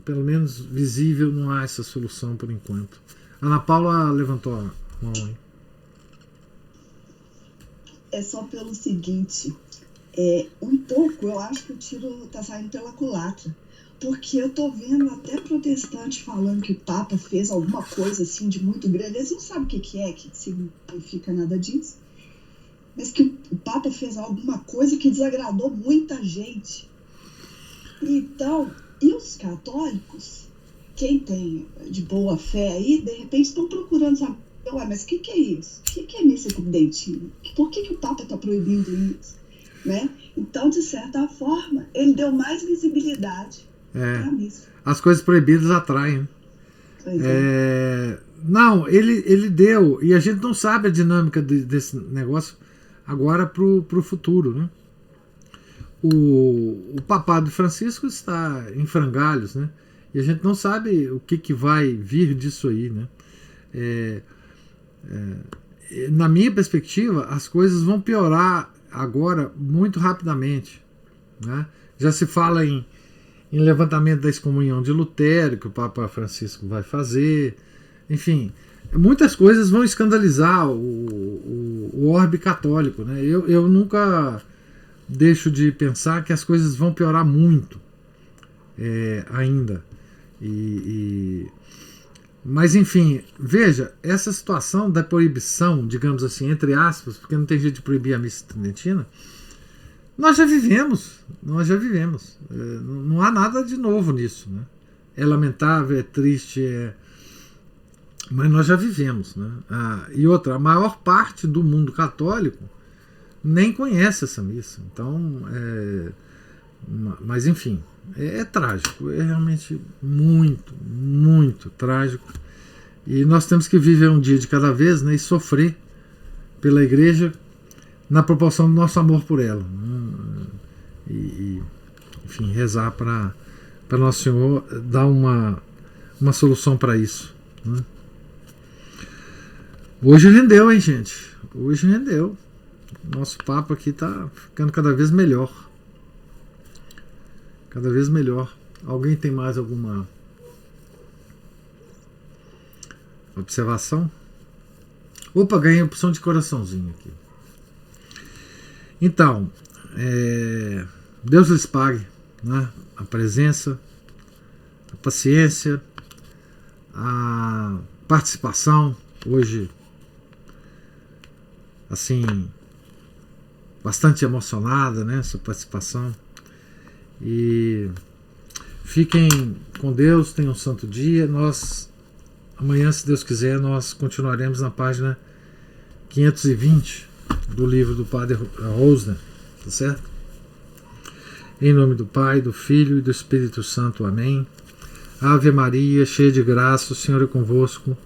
Speaker 1: Pelo menos visível, não há essa solução por enquanto. Ana Paula levantou a mão aí.
Speaker 3: É só pelo seguinte, um pouco eu acho que o tiro está saindo pela culatra, porque eu tô vendo até protestante falando que o Papa fez alguma coisa assim de muito grande. Eles não sabem o que significa nada disso, mas que o Papa fez alguma coisa que desagradou muita gente. Então, e os católicos, quem tem de boa fé aí, de repente estão procurando saber, mas o que é isso? O que é missa tridentina? Por que o Papa está proibindo isso? Né? Então, de certa forma, ele deu mais visibilidade para a missa.
Speaker 1: As coisas proibidas atraem. Não, ele deu, e a gente não sabe a dinâmica desse negócio agora para o futuro, né? O papado de Francisco está em frangalhos, né? E a gente não sabe o que vai vir disso aí, né? Na minha perspectiva, as coisas vão piorar agora muito rapidamente, né? Já se fala em levantamento da excomunhão de Lutero, que o Papa Francisco vai fazer. Enfim, muitas coisas vão escandalizar o orbe católico, né? Eu nunca deixo de pensar que as coisas vão piorar muito ainda. Mas enfim, veja, essa situação da proibição, digamos assim, entre aspas, porque não tem jeito de proibir a missa tridentina, nós já vivemos. Não há nada de novo nisso, né? É lamentável, é triste, mas nós já vivemos, né? E outra, a maior parte do mundo católico nem conhece essa missa. Então, mas enfim, é trágico, é realmente muito, muito trágico. E nós temos que viver um dia de cada vez, né, e sofrer pela igreja na proporção do nosso amor por ela, né? Enfim, rezar para Nosso Senhor dar uma solução para isso, né? Hoje rendeu, hein, gente? Hoje rendeu. Nosso papo aqui está ficando cada vez melhor. Cada vez melhor. Alguém tem mais alguma observação? Opa, ganhei a opção de coraçãozinho aqui. Então, Deus lhes pague, né? A presença, a paciência, a participação. Hoje, assim, bastante emocionada, né, essa participação. E fiquem com Deus, tenham um santo dia. Nós, amanhã, se Deus quiser, nós continuaremos na página 520 do livro do Padre Rosner, tá certo? Em nome do Pai, do Filho e do Espírito Santo. Amém. Ave Maria, cheia de graça, o Senhor é convosco.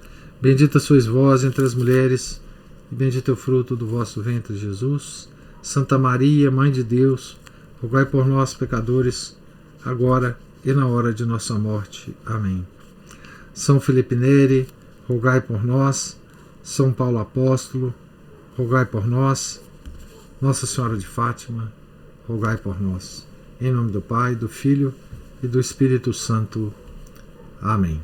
Speaker 1: Bendita sois vós entre as mulheres, e bendito é o fruto do vosso ventre, Jesus. Santa Maria, Mãe de Deus, rogai por nós, pecadores, agora e na hora de nossa morte. Amém. São Felipe Neri, rogai por nós. São Paulo Apóstolo, rogai por nós. Nossa Senhora de Fátima, rogai por nós. Em nome do Pai, do Filho e do Espírito Santo. Amém.